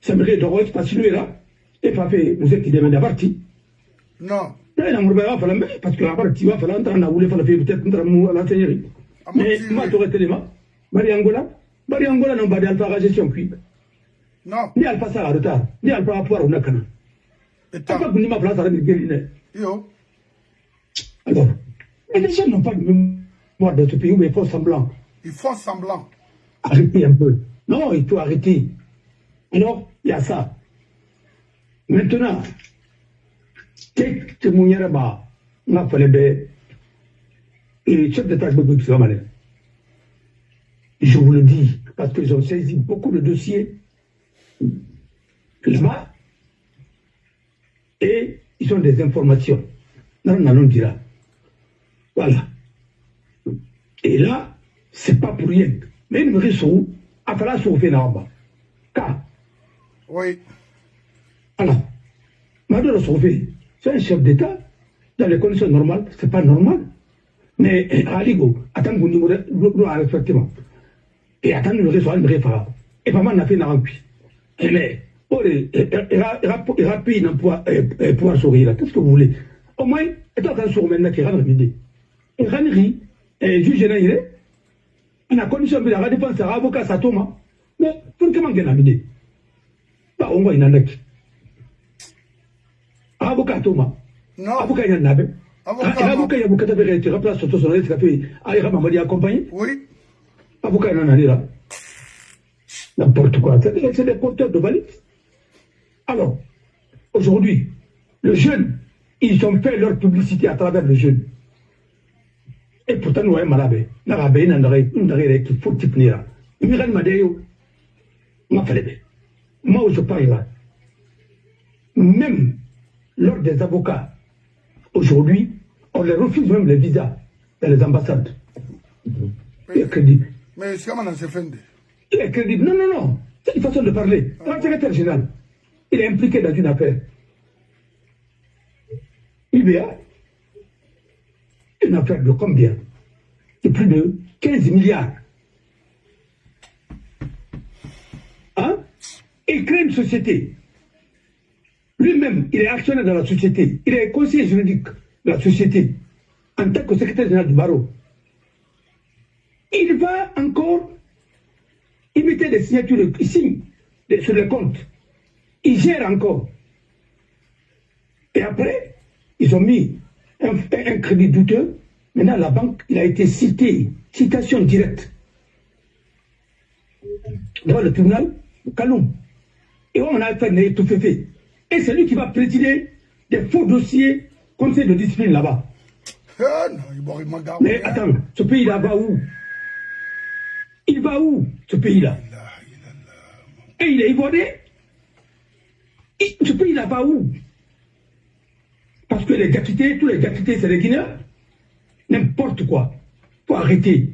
ça me rédore parce que là et pas fait vous êtes qui demande à partir non là on va faire la parce que la partie va faire entrer na voulait faire la fille peut-être entrer à l'enseignant mais moi tu tellement Bari Angola non ba d'alpha gestion puis non ni alpha ça en retard ni alpha pouvoir on a kana et pas que ni ma place à la gueule yo. Alors, les gens n'ont pas de mémoire de ce pays, mais ils font semblant. Ils font semblant. Arrêtez un peu. Non, il faut arrêter. Alors, il y a ça. Maintenant, je vous le dis, parce qu'ils ont saisi beaucoup de dossiers là-bas et ils ont des informations. Non, on dira. Voilà. Et là, c'est pas pour rien. Mais il me reste où à faire la sauver là-bas. Car. Oui. Alors, Madame Sauvé, c'est un chef d'État. Dans les conditions normales, c'est pas normal. Mais Aligo, attends, vous nous respectivement. Et attends, le reste, il me et pas mal n'a fait n'a mais, il a payé un pouvoir sourire. Qu'est-ce que vous voulez? Au moins, et toi, quand sur maintenant qui rentre midi. Et Raniri, juge général, on a condition de la défense à avocat Satoma. Mais, pour comment gagner midi? Pas on voit une annexe. Avocat Thomas. Non. Avocat Yanabe. Avocat Yabuka de vérité, remplace sur son café, Aïra Mamadi accompagné. Oui. Avocat Yananira. N'importe quoi. C'est des porteurs de valises. Alors, aujourd'hui, le jeune, ils ont fait leur publicité à travers le jeune. Et pourtant, nous sommes malades. Nous sommes malades. Il faut type nira. Miran Madeo, m'a fait moi, je parle là. Même lors des avocats, aujourd'hui, on les refuse même les visas dans les ambassades. Il est crédible. Mais c'est comment on s'est fait? Il est crédible. Non, non, non. C'est une façon de parler. Le secrétaire général, il est impliqué dans une affaire. UBA, une affaire de combien? De plus de 15 milliards. Hein? Il crée une société. Lui-même, il est actionnaire dans la société. Il est conseiller juridique de la société. En tant que secrétaire général du barreau. Il va encore imiter des signatures, il signe sur les comptes. Il gère encore. Et après, ils ont mis un crédit douteux. Maintenant, la banque, il a été cité, citation directe. Devant le tribunal, Kaloum. Et on a fait tout fait. Et c'est lui qui va présider des faux dossiers conseil de discipline là-bas. Mais attends, ce pays-là va où? Il va où, ce pays-là? Et il est ivoirien. Ce pays-là va où? Parce que les gratuités, tous les gratuités, c'est les Guinéens. N'importe quoi. Il faut arrêter.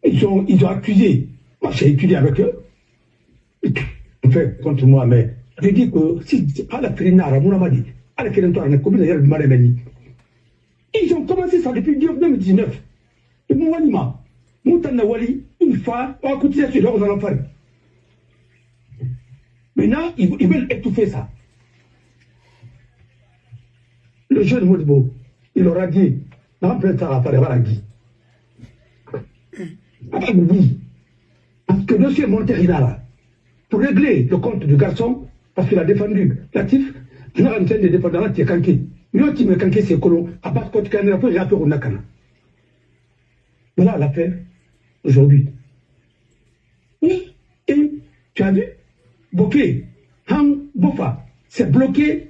Ils ont accusé. Moi, j'ai étudié avec eux. Ils ont fait contre moi, mais je dis que si à la Trinara, à la Kélentoire, ils ont commencé ça depuis 2019. Et mon Walima, Moutana Wali, une fois, on a cotisé sur leur enfant. Maintenant, ils veulent étouffer ça. Le jeune Modibo, il aura dit, parce que le dossier Montérinara, pour régler le compte du garçon, parce qu'il a défendu l'actif, il a de défendre qui est canqué. Lui qui me canqué, c'est Kolo, à part que tu as fait rapport au Nakana. Voilà l'affaire aujourd'hui. Et tu as vu, Boké, Ham, Bofa, c'est bloqué.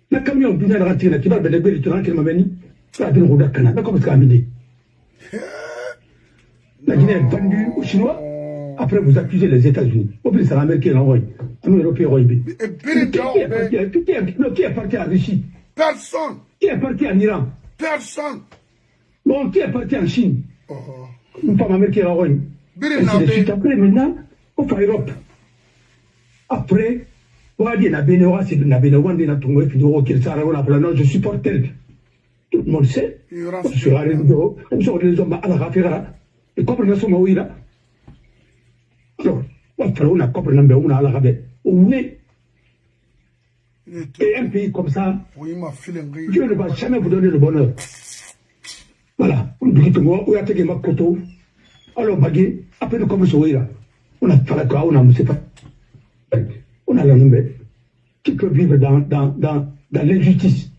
Le camion qui va rentrer, qui va bénéficier du terrain qu'il m'a venu, il va dire au Nakana, mais comment ça a amené? La Guinée est vendue aux Chinois. Après, vous accusez les États-Unis. Au plus, c'est l'Amérique qui l'envoie. Un Européen. Qui est parti en Russie? Personne. Qui est parti en Iran? Personne. Bon, qui est parti en Chine? Une femme américaine l'envoie. Après, maintenant, on fait Europe. Après, on va dire, je supporte tel. Tout le monde sait. Je suis allé les hommes à la raffinerie. Et comme nous sommes là, alors, on a compris on a la rabais. Oui. Et un pays comme ça, Dieu ne va jamais vous donner le bonheur. Voilà. On dit que moi, on a été ma koto. Alors, bagué, après nous commençons là. On a fait quoi, on a monsieur pas. On a la nombre. Qui peut vivre dans l'injustice.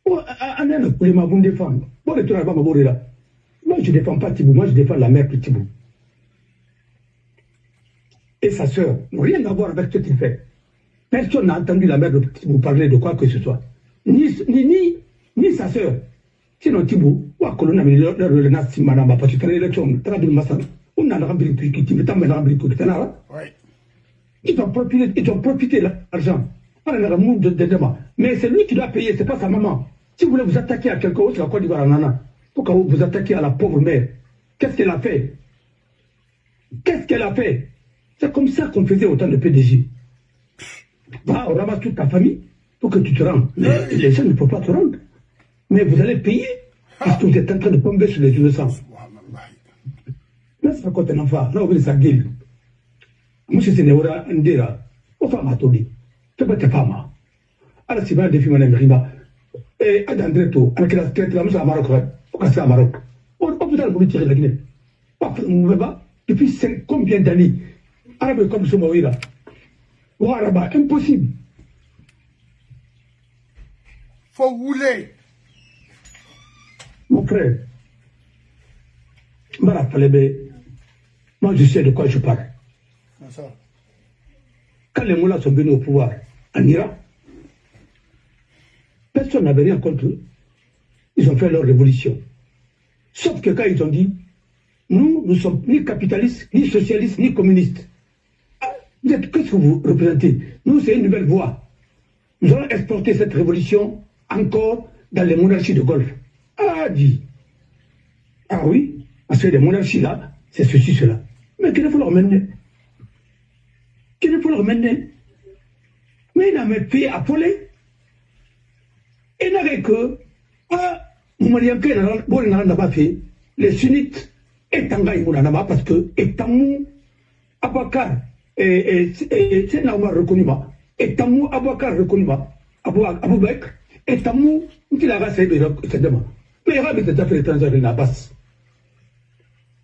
On a le problème pour défendre. Bon, le travail va m'aborder là. Moi, je ne défends pas Tibou, moi, je défends la mère de Tibou. Et sa sœur n'ont rien à voir avec ce qu'il fait. Personne n'a entendu la mère de Tibou parler de quoi que ce soit. Ni sa sœur. Sinon, Tibou, ou à Colonna, mais le Nassi Manama, parce que tu as l'élection, tu as le Massa, on a rempli le qui tu as rempli tout le temps. Ils ont profité de l'argent. Mais c'est lui qui doit payer, c'est pas sa maman. Si vous voulez vous attaquer à quelqu'un autre, la Côte d'Ivoire, nana, pourquoi vous vous attaquez à la pauvre mère? Qu'est-ce qu'elle a fait? Qu'est-ce qu'elle a fait? C'est comme ça qu'on faisait autant de PDG. Va, on ramasse toute ta famille pour que tu te rendes. Mais les gens ne peuvent pas te rendre. Mais vous allez payer parce que vous êtes en train de tomber sur les innocents. Là, c'est quand un enfant, là, on veut sa gueule. Moi, c'est Néora Ndera. On va m'attendre. C'est pas ta femme. Alors, c'est pas des films en Amérique. Et à Dandreto, avec la tête, la musique à Maroc, au Cassis à Maroc. On peut pas vous tirer la Guinée. Depuis combien d'années? Arabe comme ce mot là. Ou arabe, impossible. Faut rouler. Mon frère, moi je sais de quoi je parle. Quand les moulins sont venus au pouvoir en Iran, personne n'avait rien contre eux. Ils ont fait leur révolution. Sauf que quand ils ont dit, nous ne sommes ni capitalistes, ni socialistes, ni communistes. Qu'est-ce que vous représentez? Nous, c'est une nouvelle voie. Nous allons exporter cette révolution encore dans les monarchies de Golfe. Ah, dit. Ah oui, parce que les monarchies là, c'est ceci, cela. Mais qu'il faut leur mener. Qu'il faut leur mener. Mais il a même fait affoler. Il n'avait que, n'a pas fait, les sunnites, et Tangaï Mounanama, parce que, et Tamou, Abakar, et c'est Naouma reconnu, et Tamou, Abakar reconnu, Abou Bekr, et Tamou, qui l'a rassé, c'est demain. Mais il y aura des affaires étrangères, il a basse.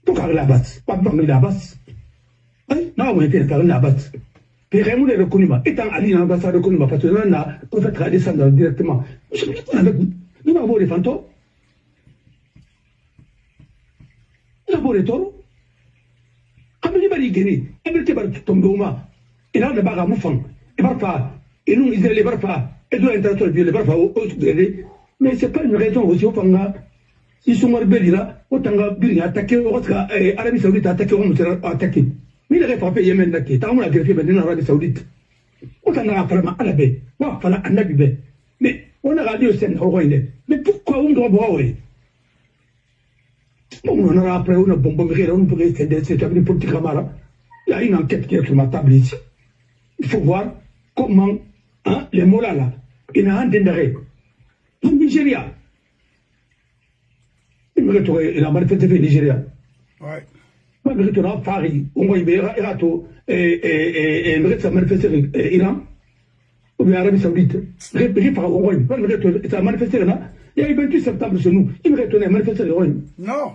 Pourquoi il a basse? Pas de il a basse. Non, on était dans la basse. Puis Raymond est reconnu, étant Ali dans l'ambassade reconnu, parce que là, on a prophète à descendre directement. Je suis avec vous. Nous avons des fantômes. Nous avons des taureaux. Quand on dit que Guinée, il y a des tombes il y a des bagarres moufants. Et parfois, et nous, ils les parfois, et nous, internationaux, les parfois, mais ce n'est pas une raison aussi au Fanga. Ils sont morts là, autant que attaqué, Arabie Saoudite a attaqué, on s'est attaqué. Mais il a frappé Yémen, il a greffé dans l'Arabie Saoudite. On a vraiment à la baie, on a fait un abibé. Mais on a radio mais pourquoi on doit boire? On a après, on a bombardé, on pourrait c'est une politique Amara. Il y a une enquête qui est sur ma table ici. Il faut voir comment les Mollahs là, il y a un d'arrêt. Au Nigeria. Il a manifesté au Nigeria. Ouais. Il y a Paris, au moins il y a Irato, et il a manifesté Iran, ou bien Arabie Saoudite. Il a manifesté là. Il y a eu 28 septembre chez nous. Il a manifesté le Royaume. Non.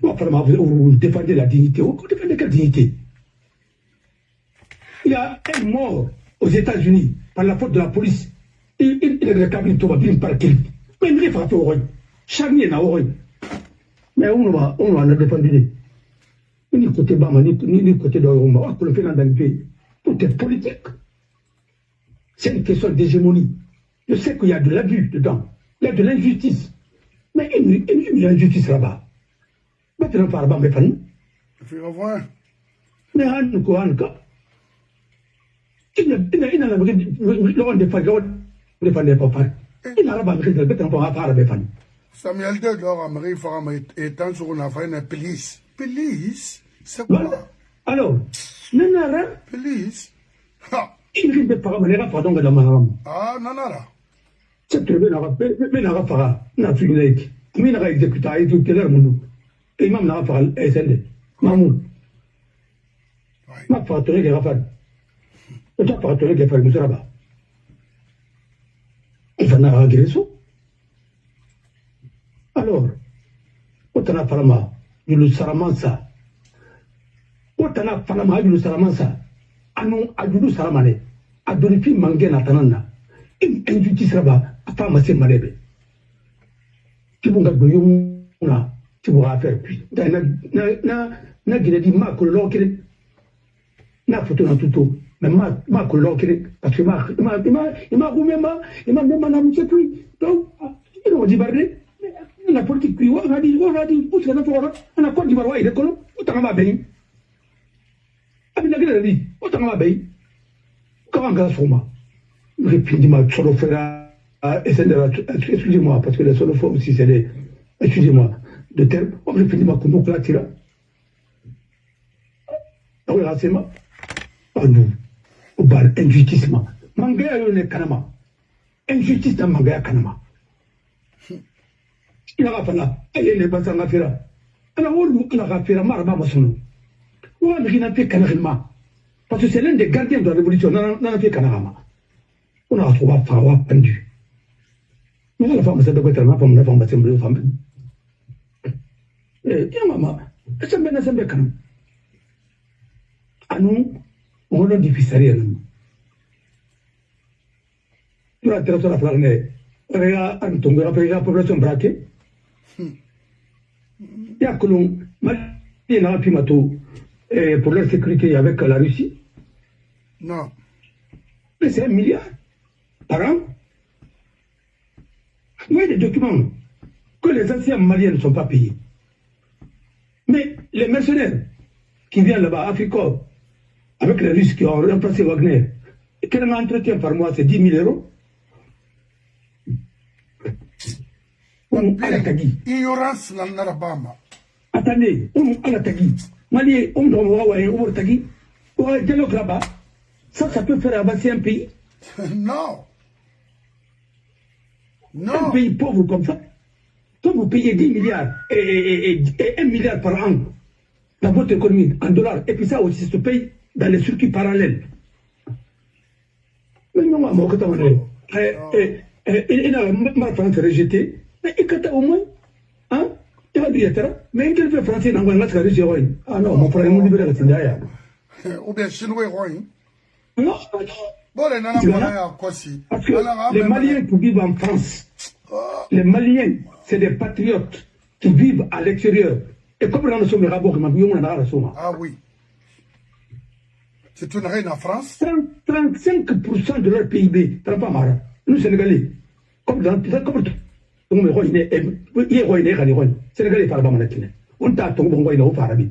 Vous défendez la dignité. Vous défendez quelle dignité? Il y a un mort aux États-Unis par la faute de la police. Il est réclamé tout bien par qui? Mais il est frappé au Royaume. Charnier n'a au Royaume. Mais on a défendu. Ni côté Bama, ni côté de Roma. On le fait dans le pays. Tout est politique. C'est une question d'hégémonie. Je sais qu'il y a de l'abus dedans. Il y a de l'injustice. Mais il y a une injustice là-bas. Maintenant, par rapport à mes familles. Mais on quoi, il n'a pas Samuel de l'Amérique, et tant sur une affaire, police. Police? C'est quoi? Alors, Nanara, police? il ne peut pas me pardon de la maram. Ah, Nanara. C'est très bien, mais n'a pas n'a fini. Mais n'a exécuté tout quel heure, mon et même n'a pas SND. Mamoun. Ma fatore che fa. E già fatore che fa il musaraba. E fa una agresso. Alors, otana falama, yulu saramansa. Otana falama, yulu saramansa. Anu ajulu saramane. Adoni fi mangena tanana. Injustice raba, afama se marebe. Tibunga doyuna, tibuga faire puis. Na gine di ma ko lokire. Na photo na tuto. Mais ma ko lokire parce que ma goumema, ma même na muse puis. Donc, il on dit barder. La politique puis on a dit pour ça on a quoi dit barwa il est colon, autant ma bain. Abi na gine di, autant ma bain. Comment grâce forma. Répondez-moi, solo fera, excusez-moi, parce que les solo fera aussi, c'est des, excusez-moi, de terme, répondez-moi, comment on tira. Ah oui, rassemblement. Ah non, au bar, injusticement. Mangaya yone kanama. Injustice dans mangaya kanama. Il a rafala, aïe, n'est pas en affaire. Alors, on a rafala, marama, masono. On a rien fait kanarima. Parce que c'est l'un des gardiens de la révolution, on a fait kanarama. On a trouvé Fawa pendu. Mais la femme, c'est de quoi elle m'a fait, la femme, c'est une femme. Tiens, maman, c'est bien, c'est bien, quand même. À nous, on a difficile à nous. Tu as tiré sur la flamme, regarde, on tombe, regarde la population braquée. Il y a que l'on m'a dit, dans la pimato, pour leur sécurité avec la Russie. Non. Mais c'est 1 milliard. Par an, il y a des documents que les anciens maliens ne sont pas payés. Mais les mercenaires qui viennent là-bas, Africa, avec les Russes qui ont remplacé Wagner, et quel entretien par mois, c'est 10 000 euros. On a la tagui. Ignorance dans l'Alabama. Attendez, on a la tagui. Mali, on doit voir un tagui. On a un dialogue là-bas. Ça peut faire avancer un pays. Non. Un pays pauvre comme ça, quand vous payez 10 milliards et 1 milliard par an dans votre économie en dollars, et puis ça aussi se paye dans les circuits parallèles. Mais non, moi, quand on est, il a ma France rejetée, mais il a au moins, hein, il va dire, mais quel fait français dans la Russie? Ah non, mon frère, mon libéral, c'est derrière. Ou bien chinois, non. Bon, parce que les Maliens qui vivent en France, les Maliens, c'est des patriotes qui vivent à l'extérieur. Et comme dans le sommet rabot, ah oui. C'est une reine en France. 35% de leur PIB, nous Sénégalais, comme dans Sénégalais par la on t'a tombé au Farabi.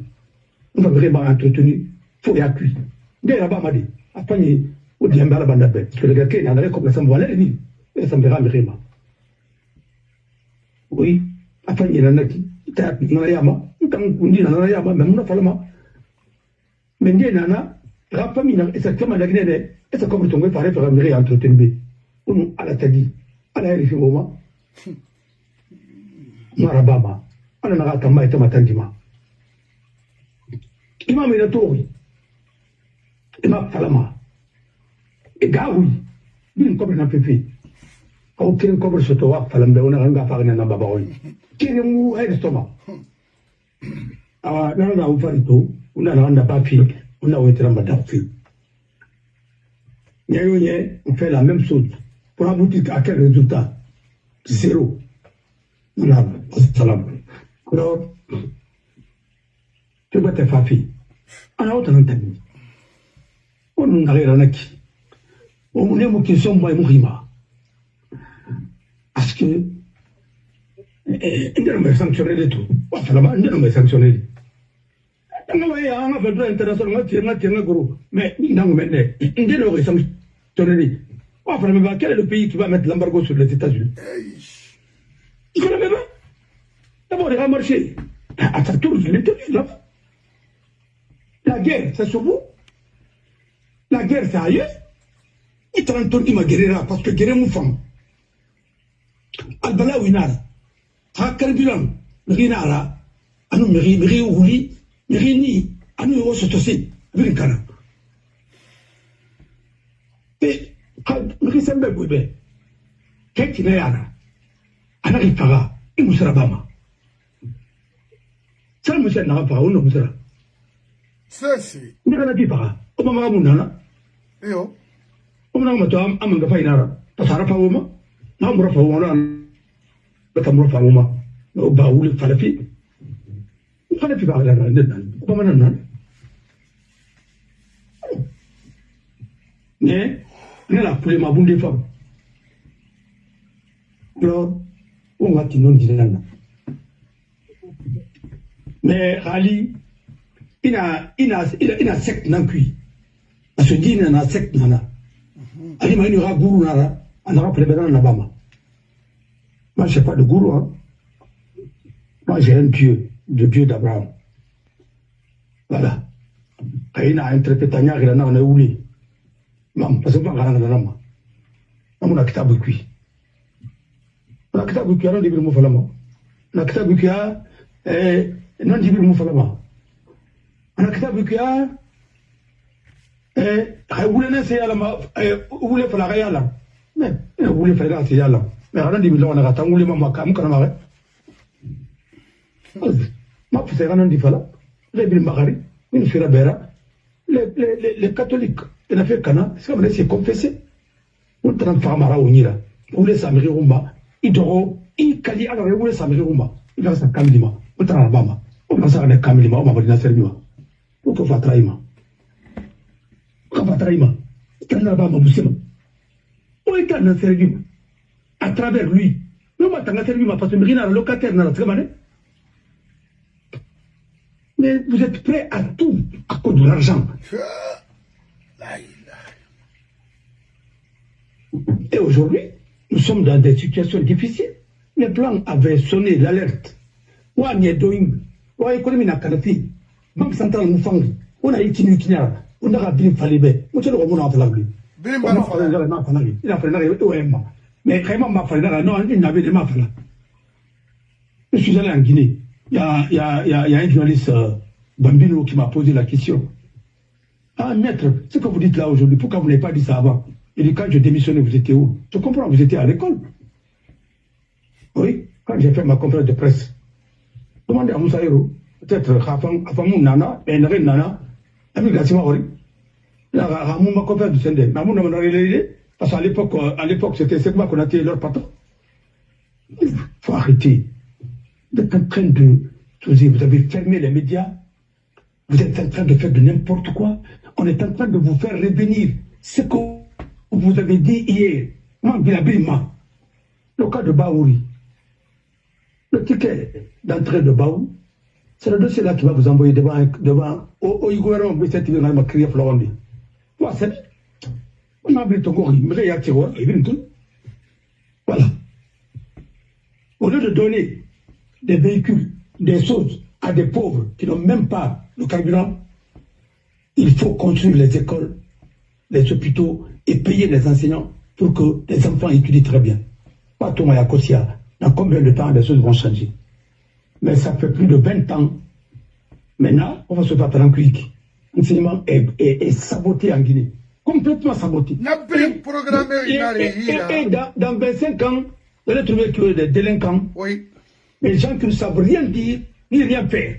On va vraiment entretenu, faut y accueillir. Dès là-bas, m'a dit, après, au Diambala Bandabe, parce que le gars qui est en comme la Samboala, il dit, et ça me verra Mirima. Oui, après, il y a un qui tape Nanayama, on dit Nanayama, même on a fallu. Mais il y a un rapamina, et ça comme la Guinée, et ça comme tombé par exemple, Miré entretenu. On a la tagi, à la Rifimoma, Marabama, on a la Tama et Tamatandima. Il m'a mis la tour. Il m'a falama. Et gaoui, d'une comme un peu. Aucun comme ce toit, falambe, on a un gars par un ababoy. Qui est mou, et l'estomac. Ah, non, on a ouvert on a pas fait, on a été en bas on fait la même chose. Pour aboutir à quel résultat? Zéro. On a, salam. Alors, tu vas te faire fi. On a autant entendu. On n'a rien à qui. On est mon question, moi, Mourima. Parce que me sanctionner de tout. On me sanctionner. On a fait droit international, mais il n'a pas sanctionner. Quel est le pays qui va mettre l'embargo sur les États-Unis? Il ne connaît pas. D'abord, il va marcher. À sa tour, je l'ai tenu là. La guerre, c'est sur vous. La guerre, c'est ailleurs. Il t'a entendu ma guerre parce que guerre mon femme. Albala Winara. Ha Carbilan. Rinara. Anu Miri Ouli. Mirini. Anu Yosotosi. Vinkana. Et quand Mirisembe Boube. Qu'est-ce qu'il y a? Anarifara. Il nous sera bama. Ça, monsieur n'a pas, on nous sera. C'est. Il n'y a pas para. Comment va mon nana? Eh oh. Comment on m'a among the fire? Pasara Pawoma? Number of Pawona. But I'm rough Pawoma. No Baul Falafi. Falafi Pawala. Comment? Ne? Nella pule ma bunde femme. Alors, on va t'y non dire. Mais Ali, il a secte nan kui. Parce que dit il a secte nana. Ali m'a une gourou nara, on aura préparé en Alabama. Moi, je n'ai pas de gourou, hein. Moi, j'ai un Dieu, le Dieu d'Abraham. Voilà. Quand il a interprété Nya, il a ouli. Mam, parce que je ne sais pas comment on a quitté Bukui. On a quitté Bukui, on a dit que nous faisons. On a quitté Bukui, non dit que nous faisons. On a quitté Bukui, on voulait essayer à la main, on voulait faire la réelle. Mais on voulait faire la réelle. Mais on a dit que nous avons voulu maman comme on a ma fille on a dit voilà. Les Bilmagari, une fille Bera, les catholiques. Il a fait Kana, c'est comme c'est confessé. On transforme à Raounira. On laisse Amiri Rumba. Il dort, il cali à la Réoule Samiri Rumba. Il va s'en Kamilima. On transforme. On va s'en Kamilima. On va dire Sergio. Pour que Fatraïma. Fatraïma. Kanabama Moussima. Où est un Sergio? À travers lui. Nous m'attendons Sergio parce que Mirina, locataire, n'a pas de. Mais vous êtes prêts à tout à cause de l'argent. Et aujourd'hui, nous sommes dans des situations difficiles. Les plans avaient sonné l'alerte. On a économie na Kanati, Banque centrale Moufangi, on a été Kinyara, on a bien fallu. On a fallu. Il a fallu. Mais vraiment, ma fallu. Non, il n'avait pas fallu. Je suis allé en Guinée. Il y a un journaliste Bambino qui m'a posé la question. Ah, maître, ce que vous dites là aujourd'hui, pourquoi vous n'avez pas dit ça avant? Il dit, quand je démissionnais, vous étiez où? Je comprends, vous étiez à l'école. Oui, quand j'ai fait ma conférence de presse. Demandez à Moussa Hiro, peut-être avant mon nana, et nana, immigration Hori. Là, à ma conférence de Sendé, parce qu'à l'époque, c'était Segma qu'on a été leur patron. Il faut arrêter. Vous êtes en train de. Vous avez fermé les médias. Vous êtes en train de faire de n'importe quoi. On est en train de vous faire revenir ce que vous avez dit hier. Le cas de Baouri. Le ticket d'entrée de Baou, c'est le dossier là qui va vous envoyer devant au gouvernement. Vous êtes en train de crier Florandi. Moi, c'est. On a vu ton corps, il me réactive. Voilà. Au lieu de donner des véhicules, des choses à des pauvres qui n'ont même pas le carburant, il faut construire les écoles, les hôpitaux et payer les enseignants pour que les enfants étudient très bien. Pas tout à Kosia. Dans combien de temps les choses vont changer? Mais ça fait plus de 20 ans. Maintenant, on va se battre en quick. L'enseignement est saboté en Guinée. Complètement saboté. Et dans 25 ans, vous allez trouver que des délinquants. Oui. Les gens qui ne savent rien dire, ni rien faire.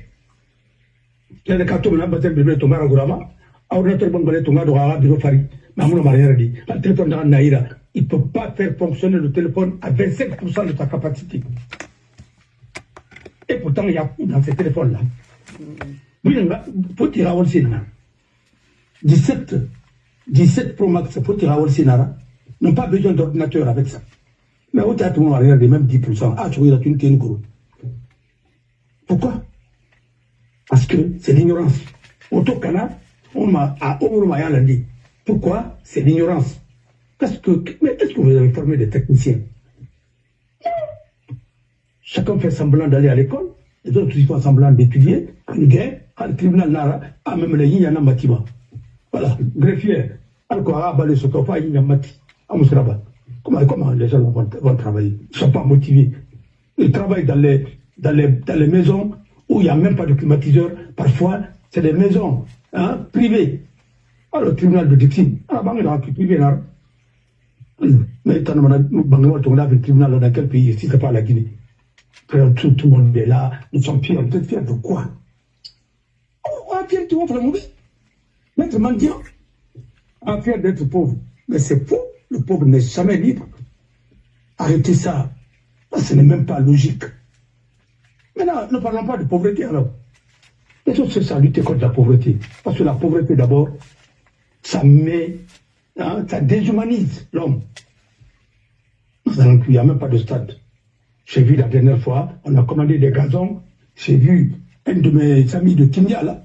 Il y a des cartons qui ont été tombés à Gourama. Ordinateur Bangolais tombé à Gourama, Biro Fari. Mamouna Maria dit. Le téléphone de Naïra, il ne peut pas faire fonctionner le téléphone à 25% de sa capacité. Et pourtant, il y a dans ces téléphones-là. Il faut tirer à Olsinara. 17 Pro Max, il faut tirer à Olsinara. N'ont pas besoin d'ordinateur avec ça. Mais au théâtre, on a rien de même 10%. Ah, tu vois, il a une gros. Pourquoi? Parce que c'est l'ignorance. Autocana, on m'a dit. Pourquoi? C'est l'ignorance. Mais est-ce que vous avez formé des techniciens? Chacun fait semblant d'aller à l'école, les autres font semblant d'étudier, une guerre, le tribunal Nara, même les Yinyana Matima. Voilà, greffier, alors qu'on ce qu'on fait, Yinyamati, à Mousraba. Comment les gens vont travailler? Ils ne sont pas motivés. Ils travaillent dans les maisons où il n'y a même pas de climatiseur. Parfois, c'est des maisons privées. Alors, le tribunal de Dixine, privé là. Mais quand on a un tribunal dans quel pays? Si ce n'est pas la Guinée. Tout le monde est là. Nous sommes fiers. Vous êtes fiers de quoi? On est fiers, tu vois, vraiment. D'être mendiant. On est fiers d'être pauvre. Mais c'est faux. Le pauvre n'est jamais libre. Arrêtez ça. Ce n'est même pas logique. Maintenant, ne parlons pas de pauvreté alors. Les autres, c'est ça, lutter contre la pauvreté. Parce que la pauvreté, d'abord, ça ça déshumanise l'homme. Il n'y a même pas de stade. J'ai vu la dernière fois, on a commandé des gazons. J'ai vu un de mes amis de Kenya, là.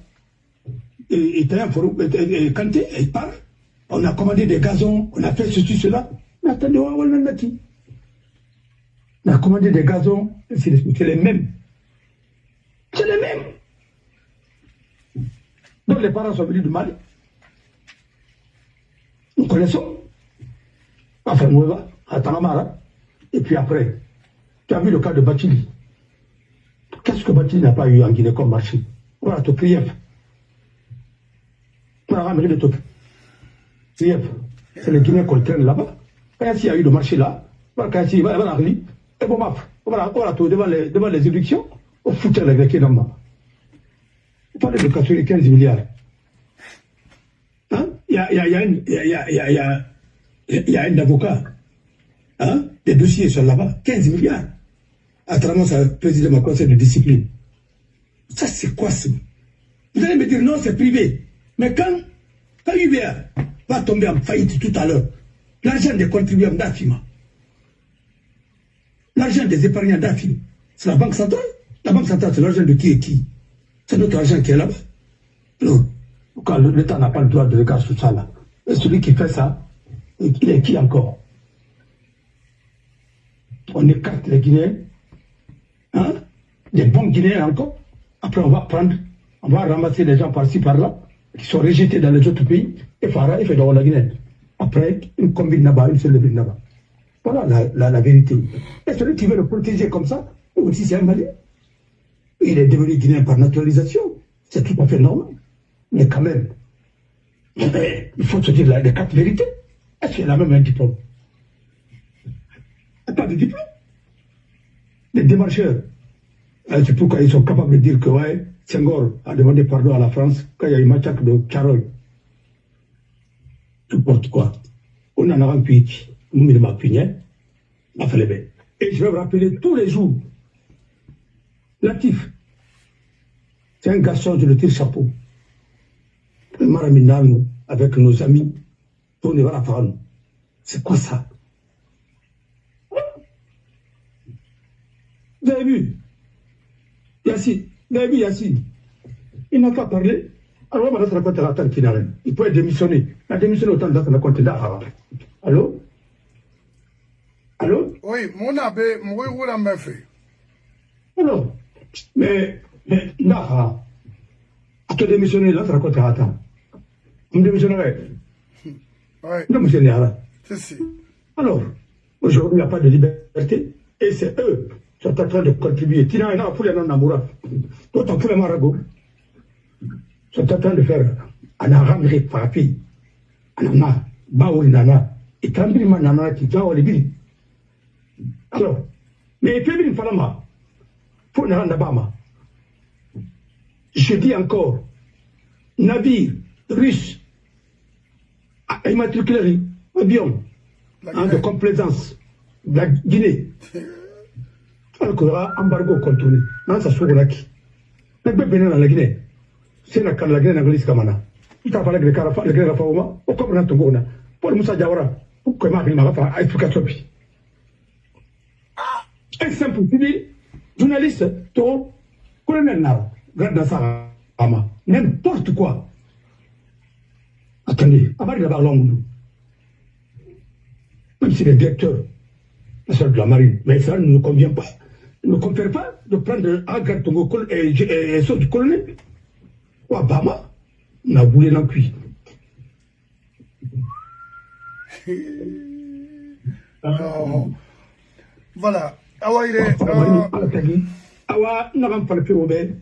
Kanté, il parle. On a commandé des gazons, on a fait ceci, cela. Mais attendez, on a commandé des gazons, c'est les mêmes. C'est les mêmes. Donc les parents sont venus du Mali. Nous connaissons. Enfin, Moueva, à Tanamara. Et puis après, tu as vu le cas de Batili. Qu'est-ce que Batili n'a pas eu en Guinée comme marché? Voilà, tu Krief. Voilà, mais de tout. Krief. C'est le Guinéen qu'on traîne là-bas. Quand il y a eu le marché là, quand il va arriver, et bon, voilà, devant les élections, on foutait les Grecs dans on parlait de 95 milliards. Il y a un avocat. Des dossiers sont là-bas. 15 milliards. À travers sa président du conseil de discipline. Ça, c'est quoi ça? Vous allez me dire non, c'est privé. Mais quand UBA va tomber en faillite tout à l'heure, l'argent des contribuables d'Afima, l'argent des épargnants d'Afima, c'est la Banque centrale. La Banque centrale, c'est l'argent de qui et qui? C'est notre argent qui est là-bas. Alors, quand l'État n'a pas le droit de regarder tout ça là, et celui qui fait ça, il est qui encore? On écarte les Guinéens, des bons Guinéens encore. Après, on va ramasser les gens par-ci, par-là, qui sont rejetés dans les autres pays, et Farah, il fait dans la Guinée. Après, une combine là-bas, une seule ville là-bas. Voilà la vérité. Et celui qui veut le protéger comme ça, aussi c'est un Malien. Il est devenu Guinéen par naturalisation. C'est tout à fait normal. Mais quand même, il faut se dire les quatre vérités. Est-ce qu'il a même un diplôme? Pas de diplôme. Les démarcheurs, c'est pourquoi ils sont capables de dire que ouais, Senghor a demandé pardon à la France quand il y a eu massacre de Carolle. N'importe quoi. On en a rempli, nous m'a pigné, m'a fait les bains. Et je vais vous rappeler tous les jours. Latif, c'est un garçon, je le tire chapeau. Le Maraminam, avec nos amis, pour ne pas la. C'est quoi ça? Vous avez vu Yassine, il n'a pas parlé. Alors, on va raconter la tante qui n'a rien. Il peut démissionner. Il a démissionné autant de raconter d'Ahara. Allô? Oui, mon abbé, moi, où l'a fait? Alors, mais Nahara, à te démissionner, là, tu racontes à Hata. On démissionnerait. Oui. Démissionner là. C'est si. Alors, aujourd'hui, il n'y a pas de liberté. Et c'est eux qui sont en train de contribuer. Tina et Nara, pour les non-namoura. D'autant pour les maragos. Sont en train de faire Anaramri Papi, Anama, Baoul Nana, et Tambri Nana qui va au Libye. Alors, mais il fait une falama. Pour Narandabama. Je dis encore, navire russe, immatriculé, avion, de complaisance, de la Guinée. Alors qu'il y aura embargo contre nous. Non, ça se trouve là qui. Mais bien dans la Guinée. C'est la Guinée dans l'Église Kamana. Il t'a parlé de le Guinée Rafaoma, au Copenhague Tongona. Pour Moussa Diawara, pour que Marie m'a fait explication. Un simple civil, journaliste, colonel Nara, garde dans sa ama, n'importe quoi. Attendez, avant de la langue, même si le directeur de la marine, mais ça ne nous convient pas. Il ne confère pas de prendre un garde et saut du colonel. Ou à Bama, on a voulu l'encuit. Voilà. Awa ire awa nagam falfe obe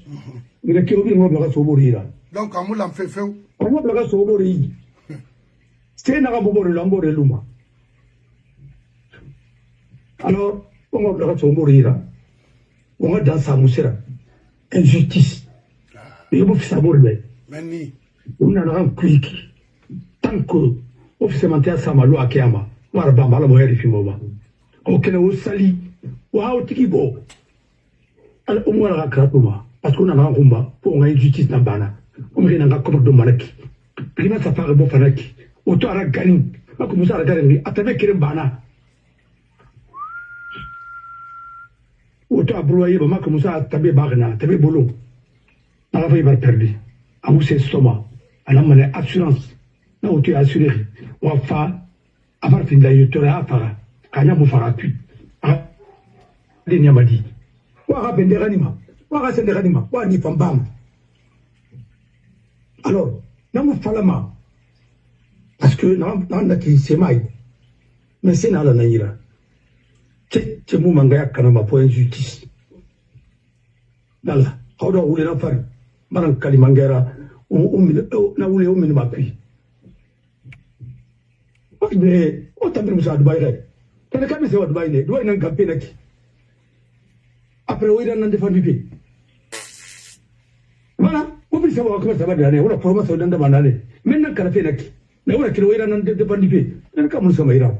ire ke obi ngo blaga soborira donc amula mfefeu ngo blaga sobori c'est naga bobore lambore luma alors ngo blaga soborira ngo dans sa musira injustice et vous saborbe meni on a un quick tant que officiellement ça malo akiyama marba mala boyeri fimoba aucun osali wa tikibo al umwa la kratuma parce qu'on a un rumba pour une injustice na bana on me n'a pas de manaki rina sa fare bo fanaki auto ara gani ako musa ara gani atabe kire bana auto abroyer ba mako musa tabe bagna tabe bolo na va y perdu à vous c'est soma ala mane assurance na auto assuré wa fa avoir fin la yotora afara kanya mo fara tu de nyamadi wa bende ganima wa sende ganima wa ni pambam alors namu falama parce que na ki semai mais c'est na la naira te mu mangaya kana ma point justice dala hawdo wule na fari maran kalimangera na wule umini mapi mais autant musa dubai re tane kabi se wa dubai ne dubai nan kampe naki après oui dans défendu pied voilà on peut savoir comment ça va aller on a formation dans demandé maintenant quand fait naki mais on a que oui dans défendu pied on comme ça ira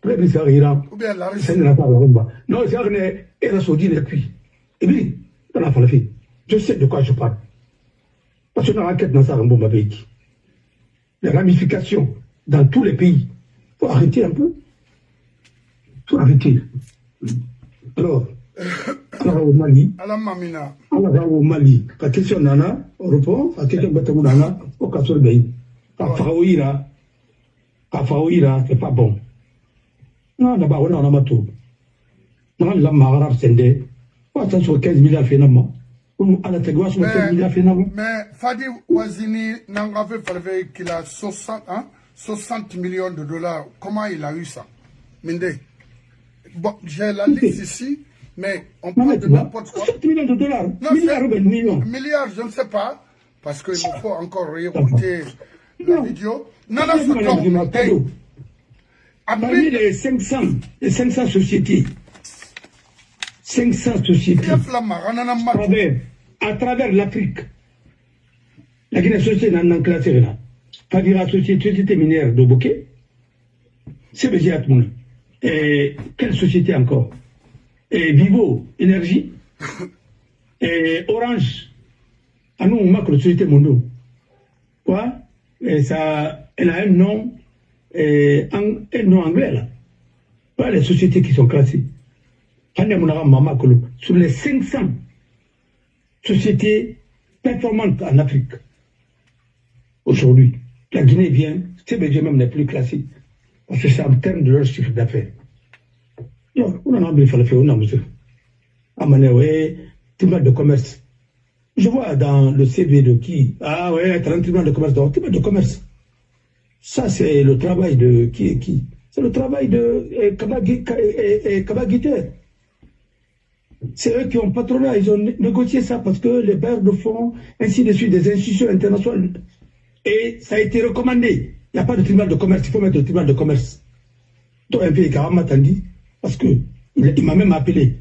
très bien ça ira ou bien la c'est n'a pas rumba non c'est que et la saudi et puis et puis on a fait je sais de quoi je parle parce que dans l'enquête dans ça rumba mabeki les ramifications dans tous les pays faut arrêter un peu faut arrêter alors au Mali, au Mali, la question nana, au repos, la question de nana, au Kassor Bay, à Faouira, c'est pas bon. Non, d'abord, on a un matou. Non, la Marab Sende, on attend sur 15 milliards finalement. À la Tegua, sur 15 milliards finalement. Mais Fadi Ouazini n'a pas fait qu'il a 60 millions de dollars. Comment il a eu ça? Minde. Bon, j'ai la liste ici. Mais on parle de n'importe quoi. 7 millions de dollars. Non, milliards, je ne sais pas. Parce qu'il me faut encore réécouter la vidéo. Non, parmi les 500 sociétés, 500 sociétés, à travers l'Afrique, la Guinée-Société n'a classé là. C'est-à-dire la société minière de Bokeh, c'est Béziat Mouna. Et quelle société encore? Et Vivo Énergie, et Orange, à nous, on marque la société Mondo. Quoi? Et ça, elle a un nom anglais là. Pas les sociétés qui sont classées. Sur les 500 sociétés performantes en Afrique, aujourd'hui, la Guinée vient, c'est même n'est plus classée. Parce que c'est en termes de leur chiffre d'affaires. On a envie de faire le fait, on a monsieur. Amanewe, tribunal de commerce. Je vois dans le CV de qui? Ah ouais, 30 tribunal de commerce. Donc, tribunal de commerce. Ça, c'est le travail de qui et qui? C'est le travail de Kabagiter. C'est eux qui ont patronné, ils ont négocié ça parce que les bailleurs de fonds, ainsi de suite, des institutions internationales. Et ça a été recommandé. Il n'y a pas de tribunal de commerce, il faut mettre le tribunal de commerce. Donc, un pays qui a m'attendu. Parce qu'il m'a même appelé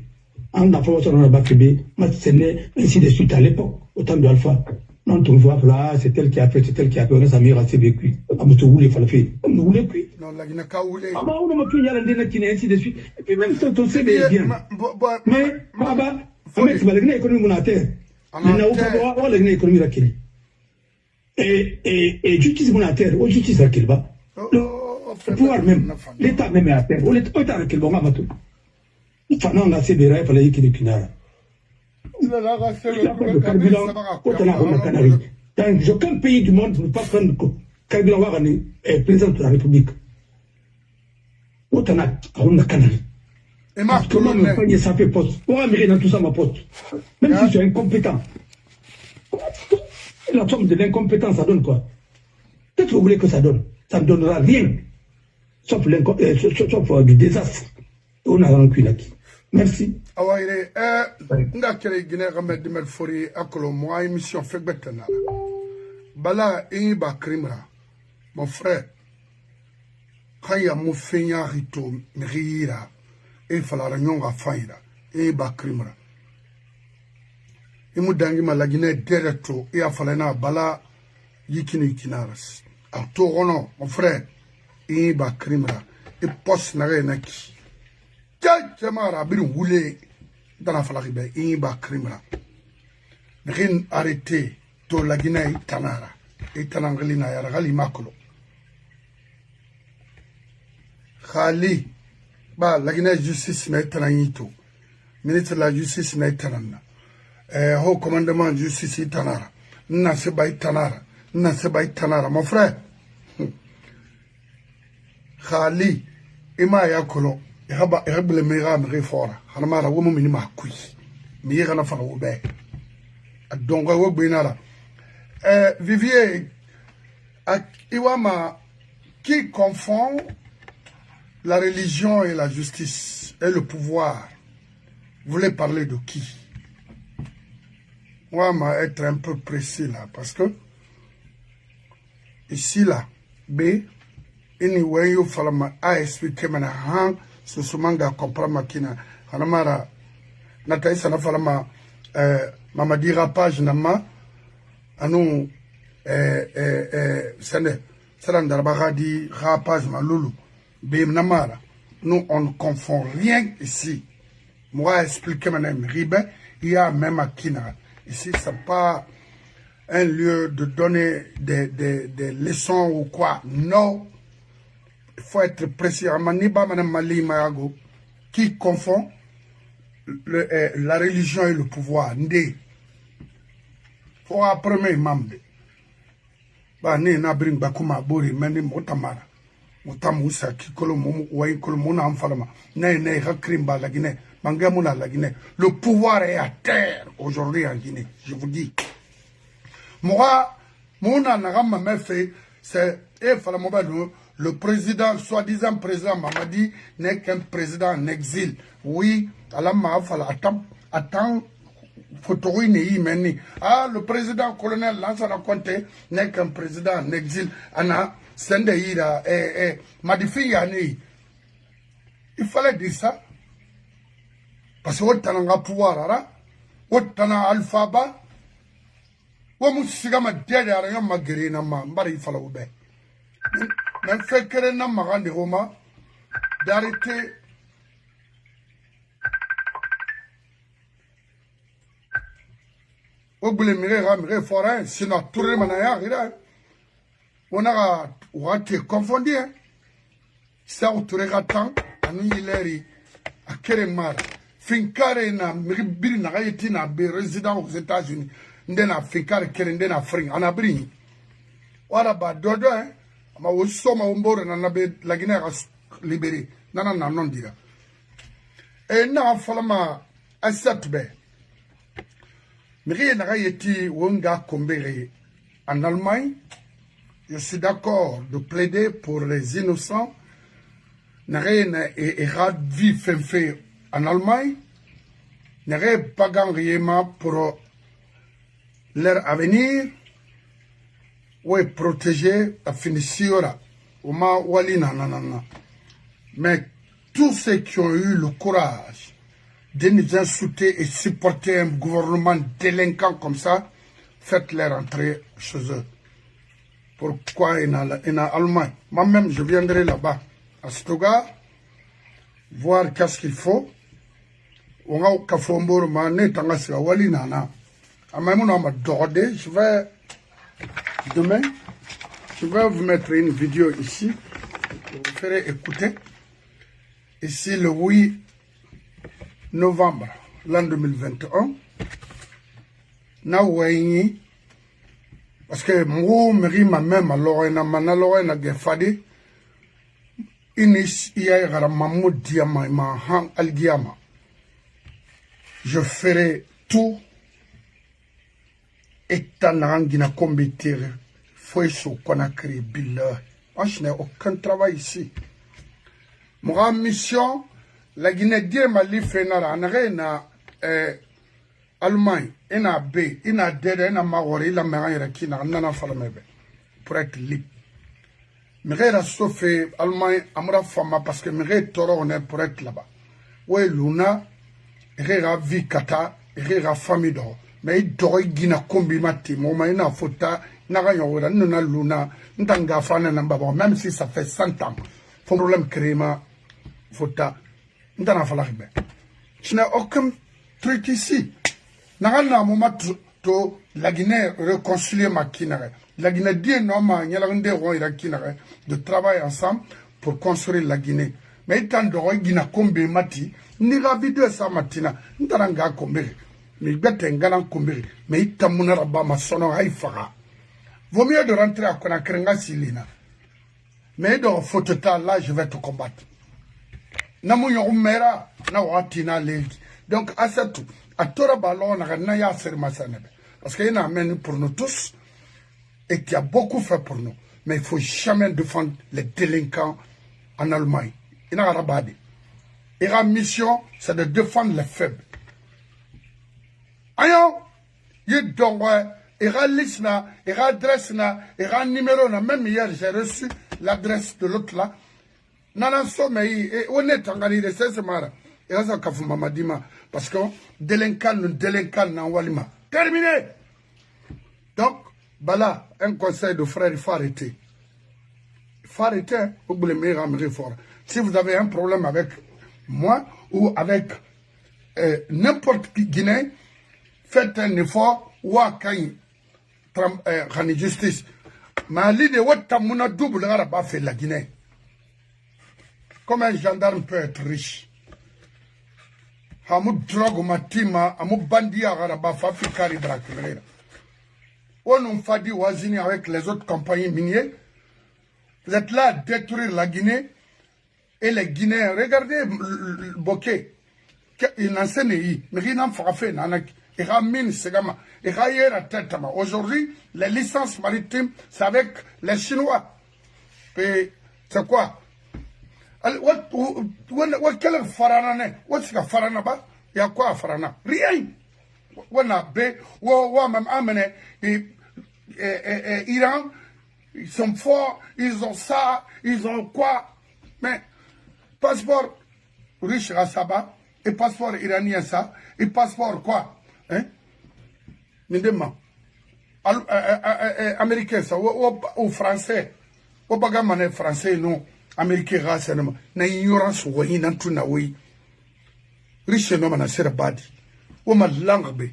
en information dans la BACB, ainsi de suite à l'époque, au temps de Alpha. Non, tu vois, là, c'est elle qui a fait, on a sa meilleure ACBQ. Ah, mais tu voulais faire le fait. On ne voulait plus. Non, là, il n'y a qu'à rouler. Ah, bah, on a pu y aller, ainsi de suite. Et puis même ton CV est bien. Mais, bah, faut mettre l'économie monétaire. Il n'a aucun droit, on a l'économie laquelle. Et justice monétaire, ou justice laquelle, bah. Le pouvoir même, l'État même est à terre. L'État est à quel bon amateur. Il fallait assez de rêves, il fallait qu'il y ait Kinara. Le carburant, dans aucun pays du monde ne peut pas prendre le carburant président de la République. Autant on a canal. Et ma comment me payer ça fait poste. On va mériter dans tout ça ma poste. Même si je suis incompétent. La somme de l'incompétence, ça donne quoi? Qu'est-ce que vous voulez que ça donne? Ça ne donnera rien. Sauf du désastre. On a rendu là. Merci. Awaire, nga kere Guinée Ahmed Dimel Fori akolo moi émission fait betana. Bala ba krimra. Mon frère, quand il y a mon feignant rito, mrira, et fala nyonga faira, ba krimra. Imu dangi ma la Guinée dereto, et a falena bala yikini kinaras. A torono, mon frère, ba krimra, et poste nare naki. Jamara biru wule dans la falakibe ba krimra. Rien arrêté to la Guinée tanara et tananglina ya gali makolo. Khali ba la Guinée justice na tananito. Ministre de la justice na tanana. Haut commandement justice tanara. Na se bay tanara. Na se bay tanara mon frère. Khali ima ya kolo. Irabele mera me fora hanamara wo mumini makui mi yana fara wo be adonga wo gbenara Vivier Iwama qui confond la religion et la justice et le pouvoir. Vous voulez parler de qui? Moi, je vais être un peu précis là parce que ici là B anyway you follow my expliquer maintenant ce sumanga comprendre makina hanamara nataisa na falama mamadi rapage nama anu sende sarandar bagadi rapage malulu bim namara nous on ne confond rien ici. Moi expliquer maintenant ribe il y a même à Kina ici c'est pas un lieu de donner des leçons ou quoi. Non. Il faut être précis. Qui confond la religion et le pouvoir. Il faut apprendre mamde. Ba ne na bring bakuma bori meni motamara. Motamusa kikolo momu wai kolo mona amfalama. Ne hakrim ba la Guinée. Mangamuna la Guinée. Le pouvoir est à terre aujourd'hui en Guinée. Je vous dis. Moi, mon anagama me fait, c'est le président, soi-disant président Mamadi, n'est qu'un président en exil. Oui, alors attends, ah, le président colonel Lansana Conté n'est qu'un président en exil. Anna, Sendeira, Madifi Yani. Il fallait dire ça. Parce que on a pouvoir, on a alphabet. Wamu sigama dede aranya magere na mbari fala ube. Na fekere na magande homa d'arrêter obule mire forain sinon tourner manaya gira. On a ouate confondu hein. Ça autouré gatan anu yileri akere mar. Finkare na mbiri na gayeti na be résident aux États-Unis. Ndena fikari kere ndena fring anabri wala ba dodo ama wosoma umboro na nabe la Guinée a libéré nana na non dira et na falama asatbe miri na yeti wonga kombere en Allemagne. Je suis d'accord de plaider pour les innocents. N'a et radvi fait en Allemagne. N'a pas gagné pour leur avenir, ou protéger la finition, mais tous ceux qui ont eu le courage de nous insulter et supporter un gouvernement délinquant comme ça, faites-les rentrer chez eux. Pourquoi en Allemagne? Moi-même, je viendrai là-bas, à Stuttgart, voir qu'est-ce qu'il faut. On a Kafombor, Mané, Tangas, Wali, Nana. Je vais demain, je vais vous mettre une vidéo ici, vous ferez écouter. Ici le oui novembre l'an 2021 na wayni parce que mo meri ma même alors na manalo na gefadi inis iya gara mamu diama ma han algiama je ferai tout et tanangina combitir foi so Conakry billah. Je n'ai aucun travail ici. Mon mission, la Guinée dit Mali Fenara, na Allemagne, ina B, ina Dede, ina Maori, la Mera qui n'a nana falamebe pour être libre. Mera sauf Allemagne, amura fama parce que Mera toro on est pour être là-bas. Ouais Luna, Rera Vikata, Rera famille d'or. Mais il doit Guinée combimati, mon ina fota. Nana Luna, Ntanga Fana Nambabo, même si ça fait 100 ans. Faut problème créma, fota, Ntana Falakbe. Je n'ai aucun truc ici. Nana Moma to la Guinée réconcilier ma kinare. La Guinée dit non, ma Nyalande roi et la kinare de travailler ensemble pour construire la Guinée. Mais tant de roi Guinée Kombe Mati, ni la vidéo sa matina, Ntananga Kombe. Mais bête un galant Kombe. Mais il t'a mon arabama sono haïfara. Vaut mieux de rentrer à Conakry Silina. Mais dans Fotota, là, je vais te combattre. Namuyo Mera, Nawatina Lake. Donc, à ça tout. À Tora Ballon, Naya Sermasanebe. Parce qu'il y en a amené pour nous tous et qui a beaucoup fait pour nous. Mais il ne faut jamais défendre les délinquants en Allemagne. Il y en a rabadi. Et la mission, c'est de défendre les faibles. Ayon, il donc il y a liste, il y a adresse, il y a numéro. Même hier, j'ai reçu l'adresse de l'autre là. Nana sommeil, on est en train de se faire. Et ça, c'est Mamadima. Parce que délinquant, non, Walima. Terminé. Donc, voilà, un conseil de frère, il faut arrêter. Il faut arrêter, vous voulez me fort. Si vous avez un problème avec moi ou avec n'importe qui Guinéen, faites un effort ou à justice. Mais l'idée de double arabe fait la Guinée. Comme un gendarme peut être riche. Hamou drogue matima, hamou bandi arabe fafi kari brakilera. On nous fait dit Ouazini avec les autres compagnies minières. Vous êtes là à détruire la Guinée et les Guinéens. Regardez le bokeh. Il n'enseigne mais il n'en fera fait. Aujourd'hui, les licences maritimes, c'est avec les Chinois. Et c'est quoi? Quel farana? Il y a quoi à farana? Rien. On a même amené Iran, ils sont forts, ils ont ça, ils ont quoi? Mais passeport riche à Saba, et passeport iranien ça, et passeport quoi? Hein? Mindema. Américain ça, ou français. Ou bagamane français non, américain rassemblement. Na ignorance ou na tuna oui. Riche no mana sera badi. Ou ma langue be.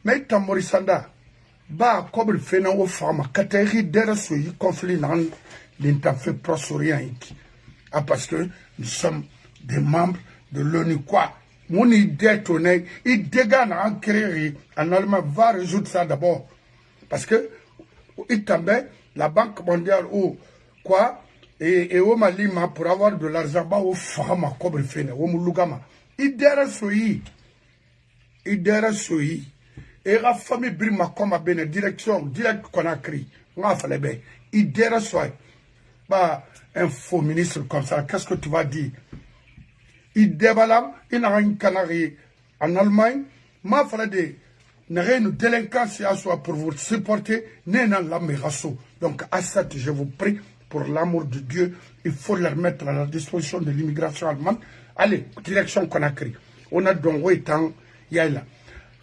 Mais tamorisanda. Ba kobre fena ou fama. Kateri dera soyi conflit nan l'interfait proche-orient. Ah parce que nous sommes des membres de l'ONU quoi. Mon idée tournée, il dégage en créer en Allemagne va résoudre ça d'abord. Parce que il tombait la Banque mondiale ou quoi et au Mali pour avoir de l'argent bah au fama kobre fena au mulugama. Il dera soyi et la famille brima comme à bene direction direct Conakry. On a fait les bains. Il dera soyi. Bah un faux ministre comme ça, qu'est-ce que tu vas dire? Il déballe, il n'a rien canari en Allemagne. Ma frère de une délinquance à soi pour vous supporter, n'est pas la mérasso. Donc, à ça, je vous prie, pour l'amour de Dieu, il faut leur mettre à la disposition de l'immigration allemande. Allez, direction Conakry. On a donc, oui, tant, Yaïla.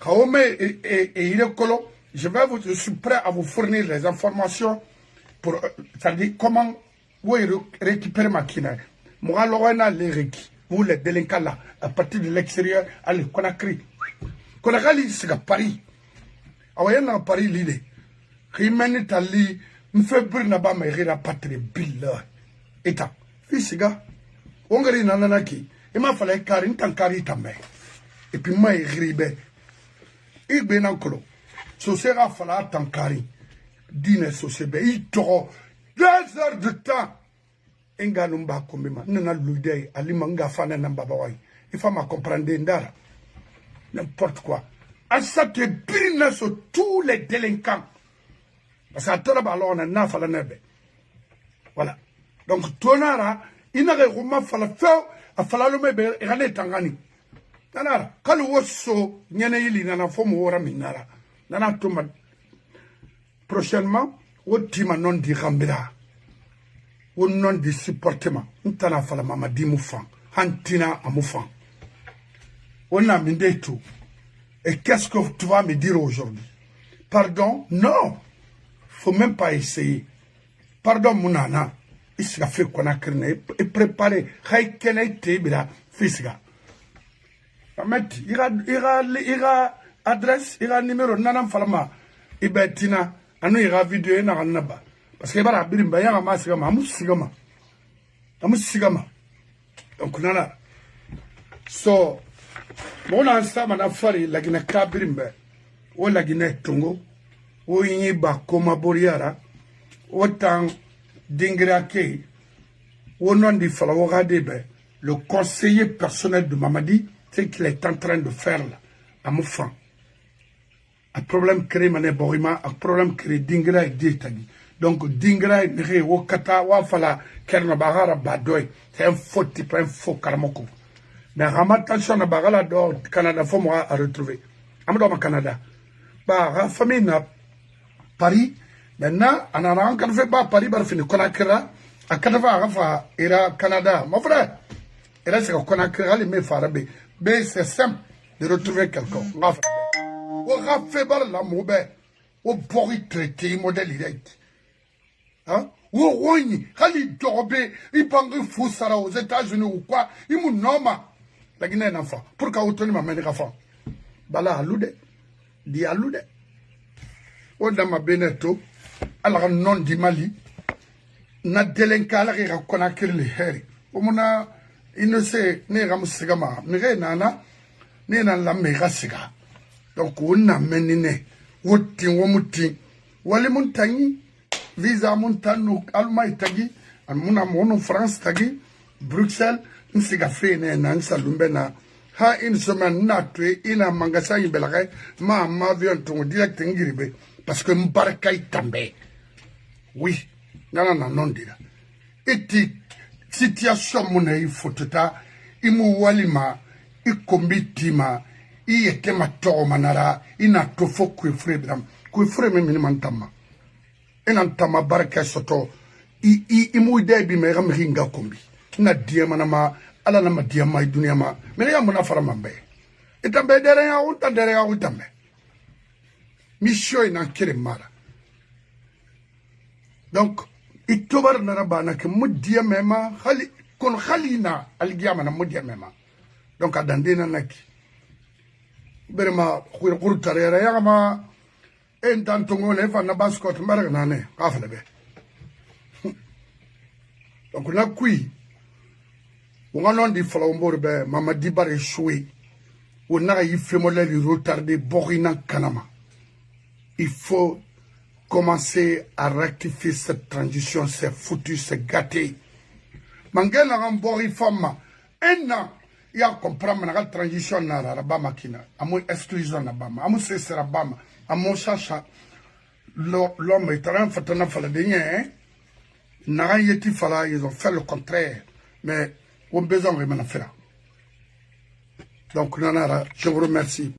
Kaome et il est colo. Je suis prêt à vous fournir les informations pour, c'est-à-dire comment, vous récupérer ma kina. Moi, l'on les réquis. Vous les délinquants là, à partir de l'extérieur, allez, Conakry. Conakry, c'est à Paris. Awayen à Paris, l'idée. Rimeni tali, m'fait brûler ba me rira patrie billah. Eta, fils gars, on gari nananaki. Il m'a fallu carrer, tant carré tamé. et puis moi ribe il bena kolo so sera fala tankari dine so sebe il toro 2 heures de temps enga numba kombema nana luide alima nga fana na baba wai il faut ma comprendre ndara n'importe quoi à ça te brille sur tous les délinquants parce que à toi alors on a na fala nebe voilà donc tonara ina ga roma fala feo a fala lo mebe irane tangani nanara kalu woso nyene yili nana fomo wora minara nana toma prochainement o tima non di rambira o non di supportement ntana fala mama di mufan hantina amufan on a mindé tout et qu'est-ce que tu vas me dire aujourd'hui? Pardon? Non, faut même pas essayer. Pardon munana il s'est fait qu'on a créé et préparé hay kene tebira fisga amet ira adresse ira numéro nanam falama ibetina anu ira vidéo na kanaba parce que bara birimba ya ma sigama amu sigama donc nana so bon ensemble na fari lagina kabirimba o lagina tongo o yin ba koma boriara o tang Dingrake, au nom du le conseiller personnel de Mamadi, c'est qu'il est en train de faire là, à Moufan. Un problème créé mané Borima, un problème créé Dingra et Dietagi. Donc Dingra et Wokata, Wafala, Kernabara, Badoy, c'est un faux type, un faux Karamoko. Mais Ramatation à Bagala d'or, Canada, faut moi à retrouver. Amadou Canada. Bah, la famille n'a Paris. Maintenant, on a encore fait pas Paris, on a fait Conakry, à Canada, ira Canada. Mon frère, il reste au Conakry, il met Farabe. Mais c'est simple de retrouver quelqu'un. On a fait la moube, au bori traité, modèle direct. Hein? Ou au Kali Dorbe, il pense fou Sara aux États-Unis ou quoi, il m'a nommé. La Guinée est un enfant. Pour qu'à autant ma mère enfant. Bala aloude, di aloude. On a ma beneto. Alors non di Mali na délinquant la Conakry le heri omona inose ne ram sigama mire nana ne na la mega siga donc on a menine wotin wo mutin wali mun tani visa mun tanu almay tagi amuna mono France tagi Bruxelles nsiga fe ne na nsalumbe na ha une semaine na tué ina mangasa yibelare ma avion ton direct ngiribe parce que Mbaraka est tombé. Oui, non dira. Et situation mon il faut ta imu walima i kombitima i etema to manara ina to fo ku frebram ku freme minimum tama ena tama baraka soto imu ide bi me ram ringa kombi na dia manama ala na madia mai dunia ma me ya mona fara mambe etambe dere ya utambe mission ina kire mara donc itobar narabana ke mudia mema khali kon khalina algiyama na mudia mema donc adandena naki berema khur tarera ya ma entantongo le fa na baskot mara nane kafale be donc na kui on di falawombor be Mamadi bare choué on a eu fait molel retardé borina kanama. Il faut commencer à rectifier cette transition, c'est foutu, c'est gâté. Mangena rambori fama. Un an, il y a comprendre la transition na rabama kina. Amu exclusion na bama. Amu c'est rabama. Amu chacha. L'homme est en train de faire le dernier. N'a yeti fala, ils ont fait le contraire. Mais on a besoin de faire. Donc, je vous remercie.